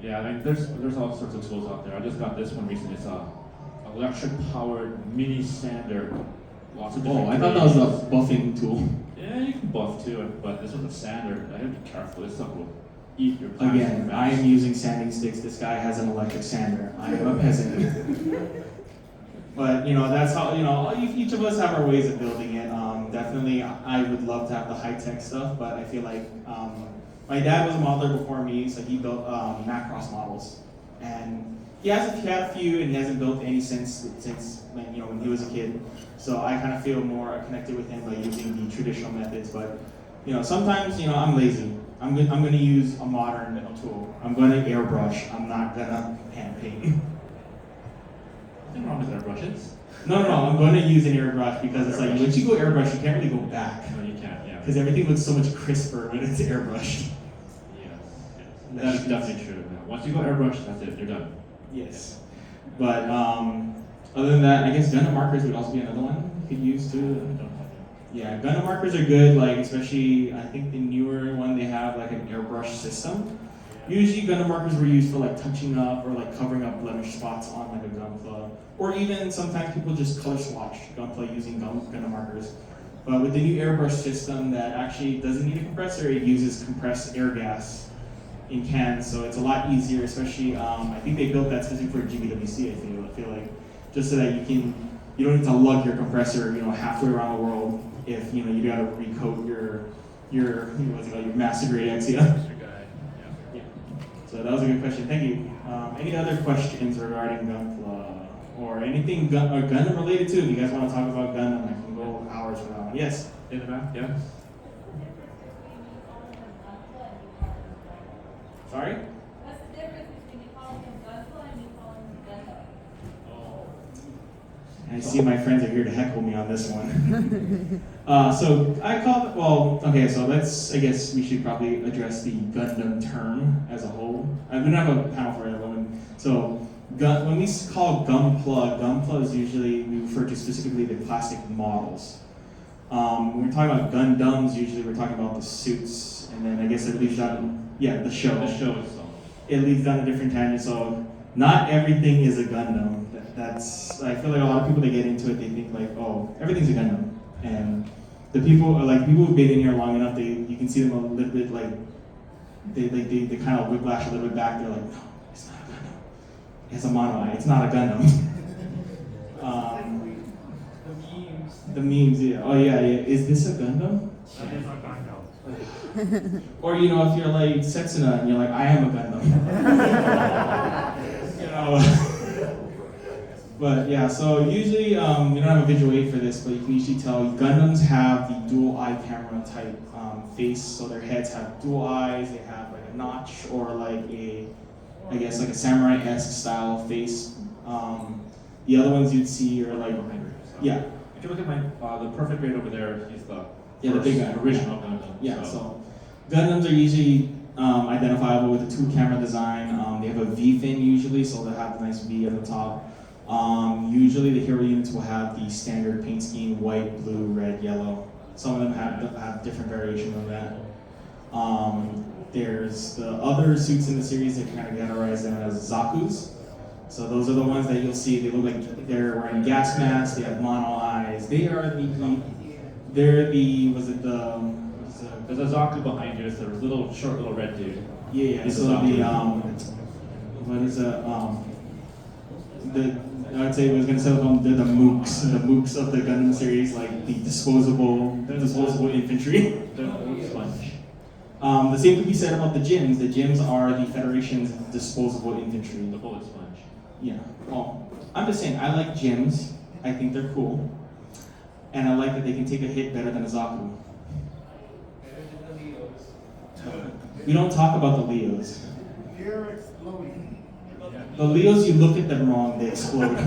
Yeah, I mean, there's all sorts of tools out there. I just got this one recently. It's a electric-powered mini sander. Lots of different I thought that was a buffing tool. Yeah, you can buff too, but this one's a sander. I have to be careful. This stuff will eat your plastic. Again, I am using sanding sticks. This guy has an electric sander. I am a peasant. But that's how each of us have our ways of building it. Definitely, I would love to have the high-tech stuff, but I feel like my dad was a modeler before me, so he built Macross models, and he had a few, and he hasn't built any since when he was a kid. So I kind of feel more connected with him by using the traditional methods. But sometimes I'm lazy. I'm going to use a modern tool. I'm going to airbrush. I'm not going to hand paint. Nothing wrong with airbrushes. No, I'm going to use an airbrush because it's like once you go airbrush, you can't really go back No, you can't, yeah. because everything looks so much crisper when it's airbrushed. Yes, yes. That is definitely true. Now, once you go airbrush, that's it, you're done. Yes. But other than that, I guess Gundam markers would also be another one you could use too. Yeah, Gundam markers are good, like especially I think the newer one they have like an airbrush system. Usually Gundam markers were used for like touching up or like covering up blemish spots on like a Gunpla. Or even sometimes people just color swatch Gunpla using Gundam markers. But with the new airbrush system that actually doesn't need a compressor, it uses compressed air gas in cans, so it's a lot easier, especially I think they built that specifically for GBWC, I feel like, just so that you don't need to lug your compressor, halfway around the world if you gotta recoat your what's it called, your master grade Exia. Yeah. So that was a good question. Thank you. Any other questions regarding Gunpla or anything Gundam related to? If you guys want to talk about Gundam, I can go hours from now. Yes. In the back, yeah. Sorry? What's the difference between you calling him Gunpla and you calling him Gundam? I see my friends are here to heckle me on this one. So I call it, I guess we should probably address the Gundam term as a whole. We don't have a panel for everyone. So when we call Gunpla is usually, we refer to specifically the classic models. When we're talking about Gundams, usually we're talking about the suits, and then I guess it leads down, the show. The show itself. It leads down a different tangent, so not everything is a Gundam. I feel like a lot of people that get into it, they think like, oh, everything's a Gundam. And the people who've been in here long enough, you can see them a little bit like, they kind of whiplash a little bit back. They're like, no, it's not a Gundam. It's a mono eye, it's not a Gundam. The memes, yeah. Oh yeah. Is this a Gundam? That is not Gundam. Or if you're like Setsuna and you're like, I am a Gundam. But yeah, so usually we don't have a visual aid for this, but you can usually tell Gundams have the dual eye camera type face, so their heads have dual eyes. They have like a notch or like like a samurai-esque style face. The other ones you'd see are like, yeah. If you look at the perfect grade over there, he's the the big guy. original Gundam. Yeah, so Gundams are usually identifiable with a two-camera design. They have a V fin usually, so they'll have a nice V on the top. Usually the hero units will have the standard paint scheme, white, blue, red, yellow. Some of them have different variations of that. There's the other suits in the series that kind of categorize them as Zakus. So those are the ones that you'll see, they look like they're wearing gas masks, they have mono eyes. There's a Zaku behind you, it's a short little red dude. Yeah, He's so a Zaku. I would say I was gonna say they're the mooks of the Gundam series, like the disposable infantry. The old sponge. The same could be said about the Jims. The Jims are the Federation's disposable infantry. The bullet sponge. Yeah. Well, I'm just saying, I like Jims. I think they're cool. And I like that they can take a hit better than a Zaku. We don't talk about the Leos. You're exploding. The Leos, you look at them wrong, they explode.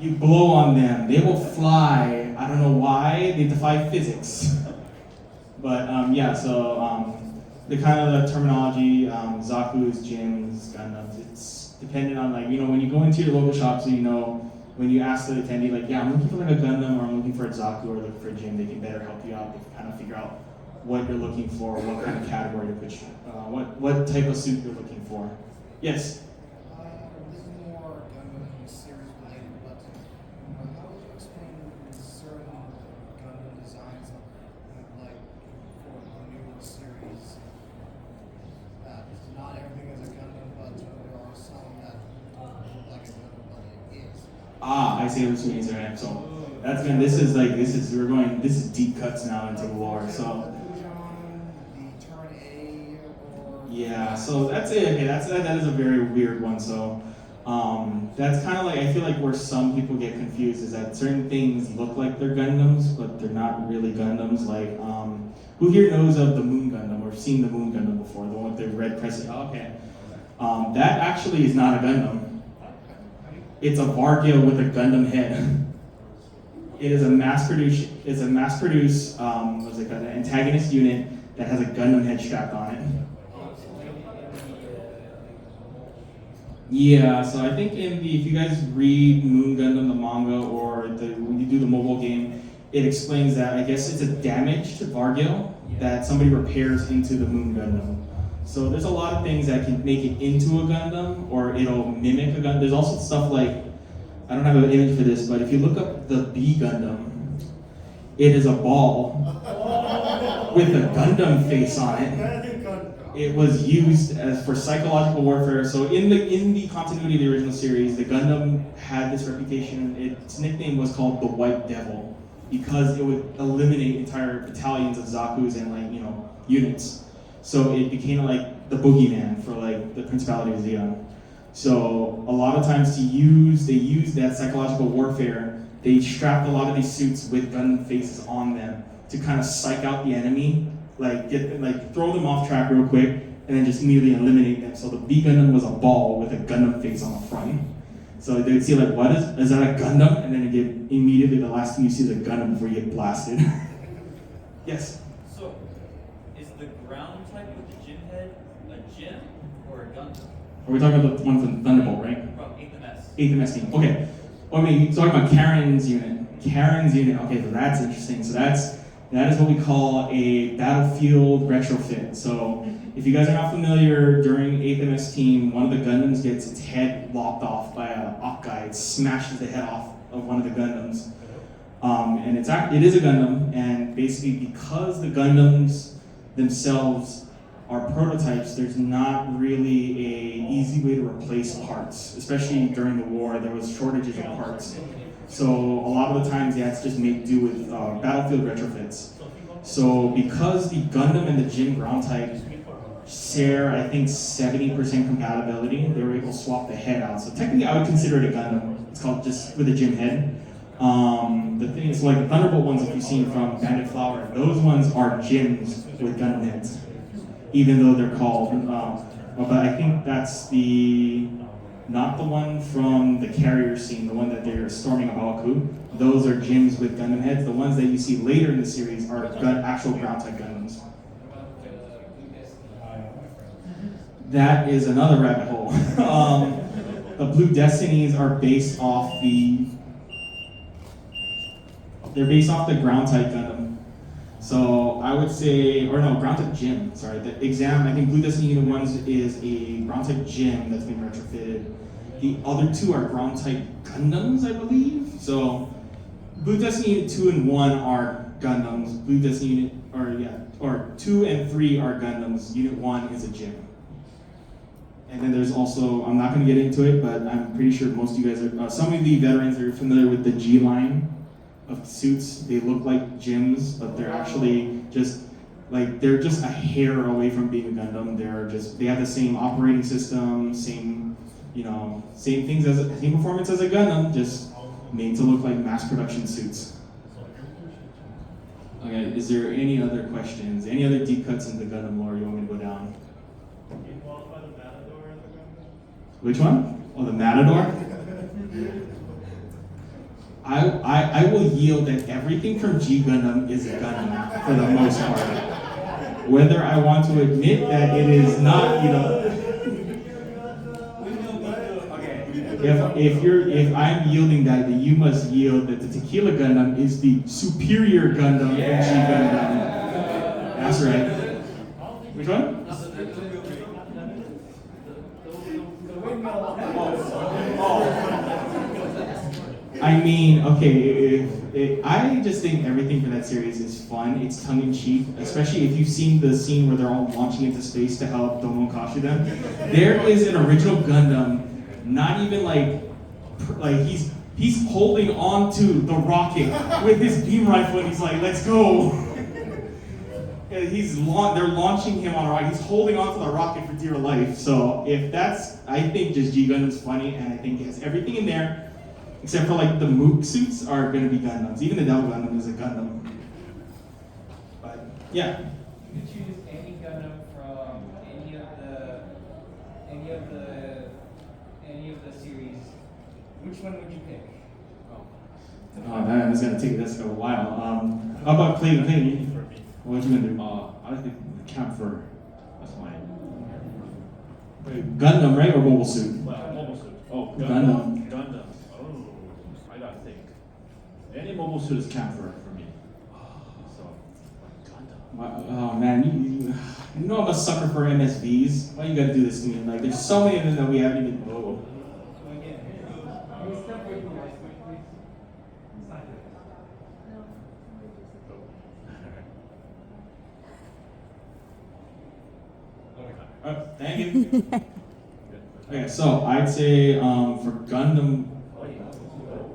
You blow on them, they will fly. I don't know why, they defy physics. But the kind of the terminology, Zaku's, Jims, Gundams, it's dependent on when you go into your local shop, so when you ask the attendee, I'm looking for like a Gundam or I'm looking for a Zaku or looking for a Jim, they can better help you out. They can kind of figure out what you're looking for, what kind of category to put you, what type of suit you're looking for. Yes? This is more Gundam series related, but how would you explain certain Gundam designs, like for the new series, that not everything is a Gundam, but there are some that look like a Gundam, but it is. I see what you mean, sir. So that's good. This is deep cuts now into the lore. So yeah, so that's it. Okay, that is a very weird one. So that's kind of like, I feel like where some people get confused is that certain things look like they're Gundams, but they're not really Gundams. Like who here knows of the Moon Gundam or seen the Moon Gundam before? The one with the red crescent. Oh, okay. That actually is not a Gundam. It's a Vargil with a Gundam head. It is a mass-produced. It's a mass-produced. What's it called? An antagonist unit that has a Gundam head strapped on it. Yeah, so I think if you guys read Moon Gundam the manga or when you do the mobile game, it explains that I guess it's a damage to Vargil that somebody repairs into the Moon Gundam. So there's a lot of things that can make it into a Gundam or it'll mimic a Gundam. There's also stuff like, I don't have an image for this, but if you look up the B Gundam, it is a ball with a Gundam face on it. It was used as for psychological warfare. So in the continuity of the original series, the Gundam had this reputation. Its nickname was called the White Devil because it would eliminate entire battalions of Zaku's and units. So it became like the boogeyman for like the Principality of Zeon. So a lot of times they used that psychological warfare. They strapped a lot of these suits with Gundam faces on them to kind of psych out the enemy. Throw them off track real quick, and then just immediately eliminate them. So the B Gundam was a ball with a Gundam face on the front. So they'd see like, what is that a Gundam? And then immediately the last thing you see is a Gundam before you get blasted. Yes? So, is the ground type with the gym head a gym or a Gundam? Are we talking about the one from Thunderbolt, right? From 8th MS. 8th MS team, okay. I mean, you're talking about Karen's unit. Okay, so that's interesting. So that is what we call a battlefield retrofit. So if you guys are not familiar, during 8th MS team, one of the Gundams gets its head lopped off by a Op guy. It smashes the head off of one of the Gundams. And it is a Gundam, and basically because the Gundams themselves are prototypes, there's not really a easy way to replace parts. Especially during the war, there was shortages of parts. So a lot of the times they had to just make do with battlefield retrofits. So because the Gundam and the Jin ground type share, I think, 70% compatibility, they were able to swap the head out. So technically I would consider it a Gundam. It's called just with a Jin head. The thing is, like the Thunderbolt ones that you've seen from Bandit Flower, those ones are Jins with Gundam heads, even though they're called. But I think that's not the one from the carrier scene, the one that they're storming Abaku. Those are Jims with Gundam heads. The ones that you see later in the series are actual ground type Gundams. That is another rabbit hole. The Blue Destinies are based off the ground type Gundam. So I would say, ground type Gym. Sorry, the exam. I think Blue Destiny Unit 1 is a ground type Gym that's been retrofitted. The other two are ground type Gundams, I believe. So Blue Destiny Unit 2 and 1 are Gundams. Blue Destiny Unit 2 and 3 are Gundams. Unit 1 is a Gym. And then there's also, I'm not going to get into it, but I'm pretty sure most of you guys are, some of the veterans are familiar with the G line of suits. They look like Gyms, but they're actually they're just a hair away from being a Gundam. They have the same operating system, same performance as a Gundam, just made to look like mass production suits. Okay, is there any other questions? Any other deep cuts into Gundam lore you want me to go down? Do you qualify the Matador as a Gundam? Which one? Oh, the Matador? I will yield that everything from G Gundam is a Gundam for the most part. Whether I want to admit that it is not, if I'm yielding that, then you must yield that the Tequila Gundam is the superior Gundam than G Gundam. That's right. Which one? I mean, okay, I just think everything for that series is fun. It's tongue-in-cheek, especially if you've seen the scene where they're all launching into space to help Domo Kashi them. There is an original Gundam, not even like he's holding on to the rocket with his beam rifle, and he's like, let's go. And they're launching him on a rocket. He's holding on to the rocket for dear life. So I think just G Gundam's funny, and I think it has everything in there. Except for the Mook suits are going to be Gundams. Even the Devil Gundam is a Gundam. But yeah. You can choose any Gundam from any of the series. Which one would you pick? Oh man, that's a while. How about Clayton? What you gonna do? I think the camphor. That's mine. Wait, Gundam, right, or Mobile Suit? Well, mobile suit. Oh, Gundam. Gundam. Oh, I gotta think. Any mobile suit is camphor for me. So, Gundam. Oh man, you know I'm a sucker for MSVs. Why you gotta do this to me? Like, there's so many of them that we haven't even. Oh. Thank you. Okay, so I'd say for Gundam.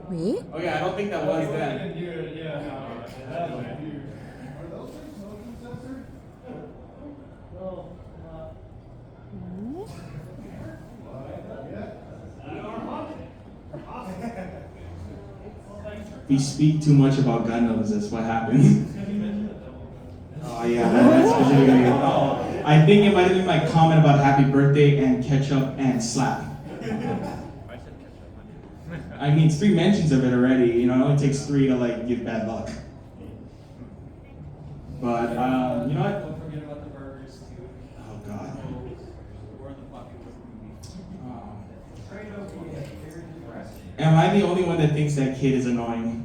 Wait? Oh yeah, I don't think that was that. We speak too much about Gundams, that's what happens. Oh yeah, that's specifically. Oh, I think it might have been my comment about happy birthday and ketchup and slap. I mean, it's 3 mentions of it already. You know, it only takes 3 to like give bad luck. But you know what? Don't forget about the burgers too. Oh God. Or the pocketbook movie. Oh. Am I the only one that thinks that kid is annoying?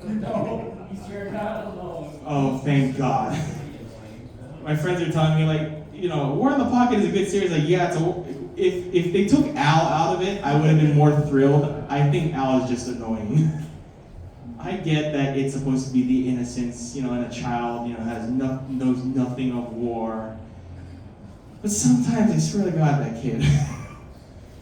No, you're not alone. Oh, thank God. My friends are telling me like, you know, War in the Pocket is a good series. Like, yeah, if they took Al out of it, I would have been more thrilled. I think Al is just annoying. I get that it's supposed to be the innocence, you know, and a child, you know, knows nothing of war. But sometimes I swear to God, that kid,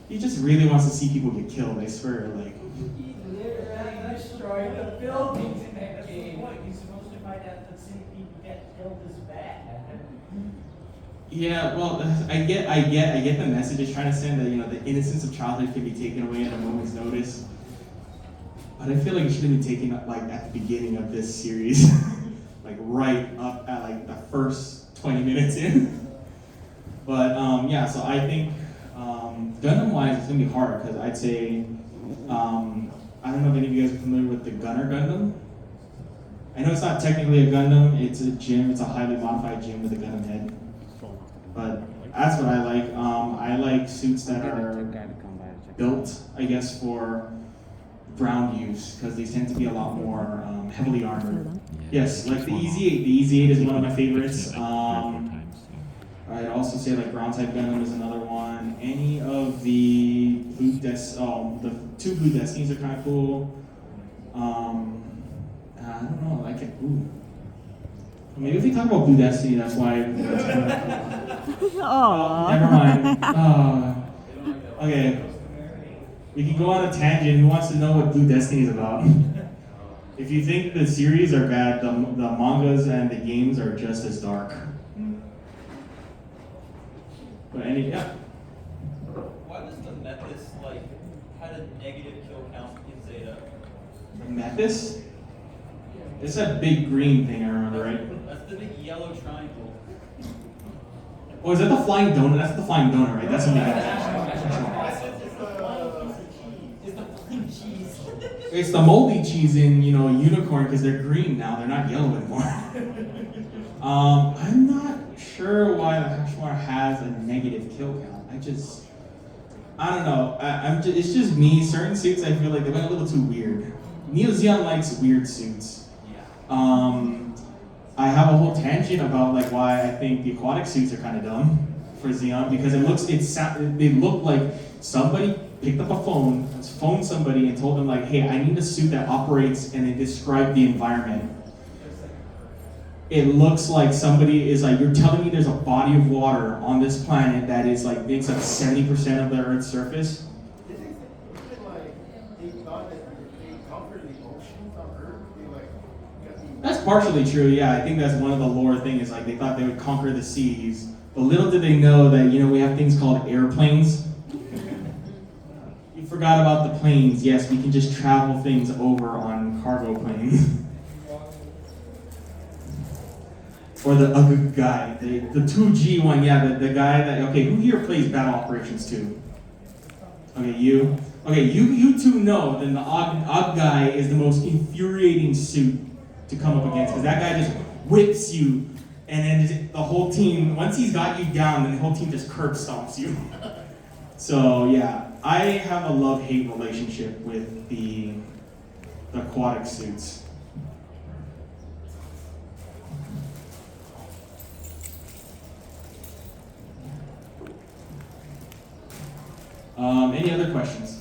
he just really wants to see people get killed. I swear, like. He literally destroyed the buildings in that game. He's supposed to find out that seeing people get killed is bad. Yeah, well, I get the message it's trying to send that, you know, the innocence of childhood can be taken away at a moment's notice. But I feel like it should have been taken up like at the beginning of this series, like right up at like the first 20 minutes in. But yeah, so I think Gundam-wise, it's gonna be hard because I'd say I don't know if any of you guys are familiar with the Gunner Gundam. I know it's not technically a Gundam; it's a gym. It's a highly modified gym with a Gundam head. But that's what I like. I like suits that are built, I guess, for ground use because these tend to be a lot more heavily armored. Yes, like the EZ-8. The EZ-8 is one of my favorites. I'd also say like ground type Gundam is another one. Any of the the 2 Blue Destinies are kind of cool. I don't know. I can. Ooh. Maybe if we talk about Blue Destiny, that's why. Never mind. Okay. We can go on a tangent. Who wants to know what Blue Destiny is about? If you think the series are bad, the mangas and the games are just as dark. But yeah. Why was the Mephis like had a negative kill count in Zeta? The Mephis? It's that big green thing I remember, right? That's the big yellow triangle. Oh, is that the flying donut? That's the flying donut, right? That's what we got. It's the plain cheese. It's the moldy cheese in, you know, unicorn because they're green now. They're not yellow anymore. I'm not sure why the Hashmar has a negative kill count. I don't know. It's just me. Certain suits, I feel like they went a little too weird. Neo Zeon likes weird suits. I have a whole tangent about like why I think the aquatic suits are kind of dumb for Xeon because they look like somebody picked up a phoned somebody and told them like, hey, I need a suit that operates, and they describe the environment. It looks like somebody is like, you're telling me there's a body of water on this planet that is like makes up 70% of the Earth's surface. That's partially true, yeah. I think that's one of the lore things, is like they thought they would conquer the seas. But little did they know that, you know, we have things called airplanes. You forgot about the planes. Yes, we can just travel things over on cargo planes. Or the guy, the 2G one, yeah, the guy that, okay, who here plays Battle Operations 2? Okay, you. Okay, you two know then the odd guy is the most infuriating suit to come up against because that guy just whips you, and then the whole team, once he's got you down, then the whole team just curb stomps you. So yeah, I have a love-hate relationship with the aquatic suits. Any other questions?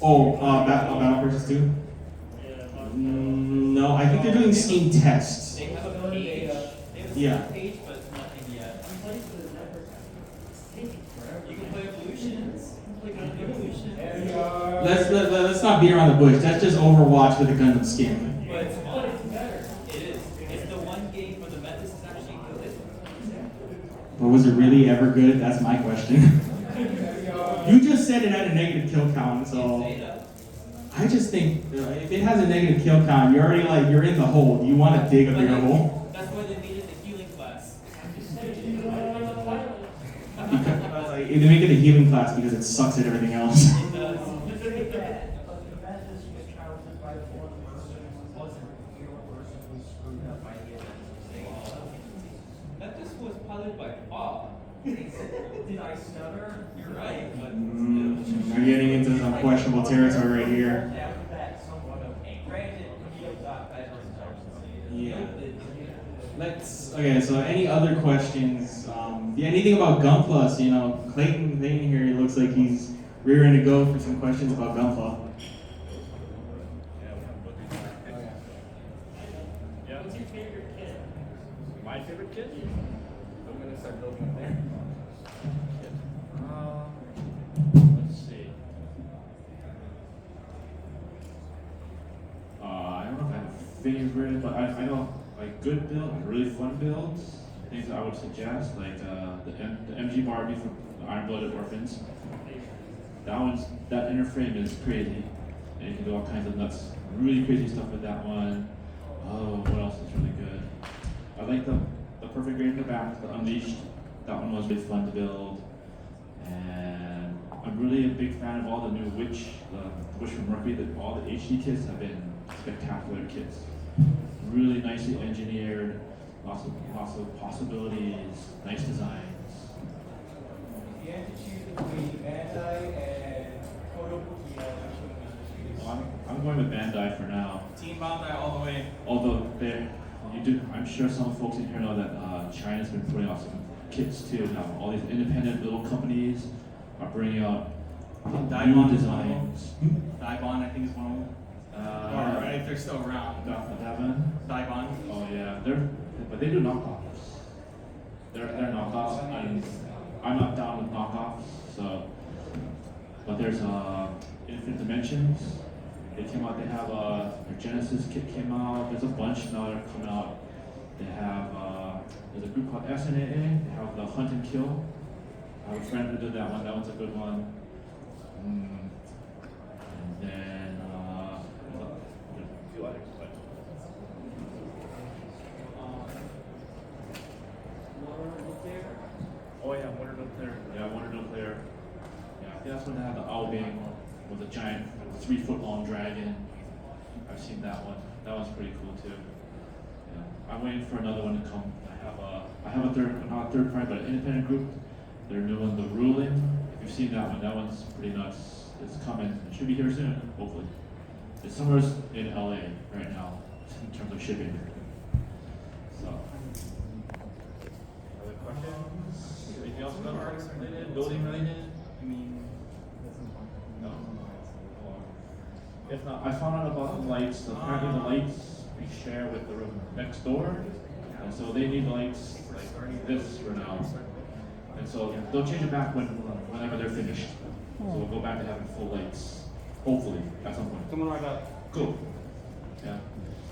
Oh, Battle Forces 2? No, I think they're doing Steam tests. They have a page. They have a Yeah. page, but it's nothing yet. You can play Evolutions. You can play Evolutions. Let's not beat around the bush. That's just Overwatch with a Gundam skin. But it's better. It is. It's the one game where the Metis is actually good. But was it really ever good? That's my question. You just said it had a negative kill count, so I just think if it has a negative kill count, you're already you're in the hole. You want to dig a bigger hole. That's why they made it the healing class. Because, they make it a healing class because it sucks at everything else. Metis was piloted by Bob. Did I stutter? You're right, but We're getting into some questionable territory right here. after that, somewhat okay. Granted, he got better Yeah. Okay, so any other questions? Anything about Gunpla? So, Clayton here, it looks like he's rearing to go for some questions about Gunpla. What's your favorite kid? My favorite kid? I'm gonna start building there. Let's see. I don't know if I have a favorite, but I know good build, really fun builds. Things that I would suggest, like the MG Barbie from the Iron Blooded Orphans. That inner frame is crazy, and you can do all kinds of nuts, really crazy stuff with that one. Oh, what else is really good? I like the perfect grade in the back, the Unleashed. That one was really fun to build. And I'm really a big fan of all the new Witch, the Witch from Mercury. All the HD kits have been spectacular kits. Really nicely engineered, lots of possibilities, nice designs. If you had to choose between Bandai and Kotobukiya, which one would you choose? I'm going with Bandai for now. Team Bandai all the way. Although I'm sure some folks in here know that China's been putting out some kits too now. All these independent little companies are bringing out new designs. Daibon, I think is one of them. Or if they're still around. Daibon? Daibon. Oh yeah, but they do knockoffs. They're knockoffs, and I'm not down with knockoffs. So, but there's Infinite Dimensions. They came out. They have their Genesis kit came out. There's a bunch now that are coming out. They have there's a group called SNAA. They have the Hunt and Kill. I have a friend who did that one. That one's a good one. And then there's a few others, but. Oh yeah, Wonder Nuclear. Yeah, Wonder Nuclear. Yeah, that's when they had the owl being with a giant 3-foot-long dragon. I've seen that one. That one's pretty cool too. Yeah. I'm waiting for another one to come. I have a not a third party, but an independent group. They're doing the Ruling. If you've seen that one, that one's pretty nuts. It's coming. It should be here soon, hopefully. It's somewhere in LA right now in terms of shipping. So. Other questions? Anything else about arts related, building related? No. If not, I found out about the lights. Apparently the lights we share with the room next door. And so they need lights like this for now. And so they'll change it back whenever they're finished. So we'll go back to having full lights, hopefully, at some point. Coming right up. Cool. Yeah.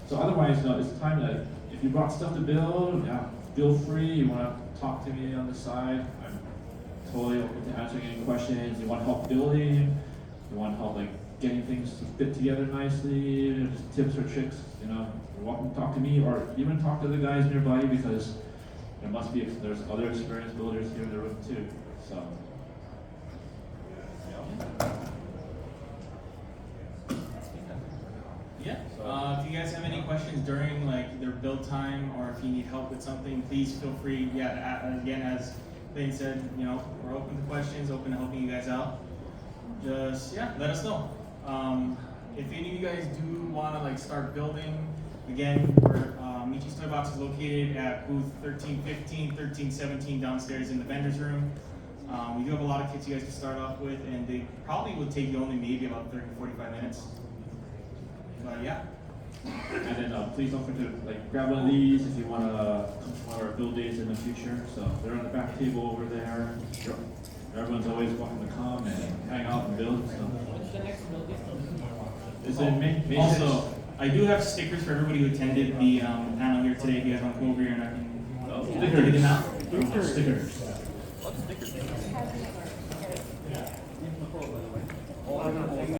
So otherwise, it's time that if you brought stuff to build, yeah, feel free. You want to talk to me on the side, I'm totally open to answering any questions. You want help building, you want help getting things to fit together nicely, just tips or tricks, you're welcome to talk to me or even talk to the guys nearby because there's other experienced builders here in the room too. So questions during like their build time, or if you need help with something, please feel free. Yeah, again, as Lane said, you know, we're open to questions, open to helping you guys out. Just let us know. If any of you guys do want to like start building, again, we're Michi's Toy Box is located at booth 1315, 1317 downstairs in the vendor's room. We do have a lot of kits you guys can start off with, and they probably would take you only maybe about 30 to 45 minutes. But yeah. And then please don't forget to like grab one of these if you want to come to one of our build days in the future. So they're on the back table over there. Everyone's always welcome to come and hang out and build. So. What's the next build date? It's in May Also, 6th. I do have stickers for everybody who attended the panel here today. If you guys want to come over here and I can give them out. Stickers. What stickers?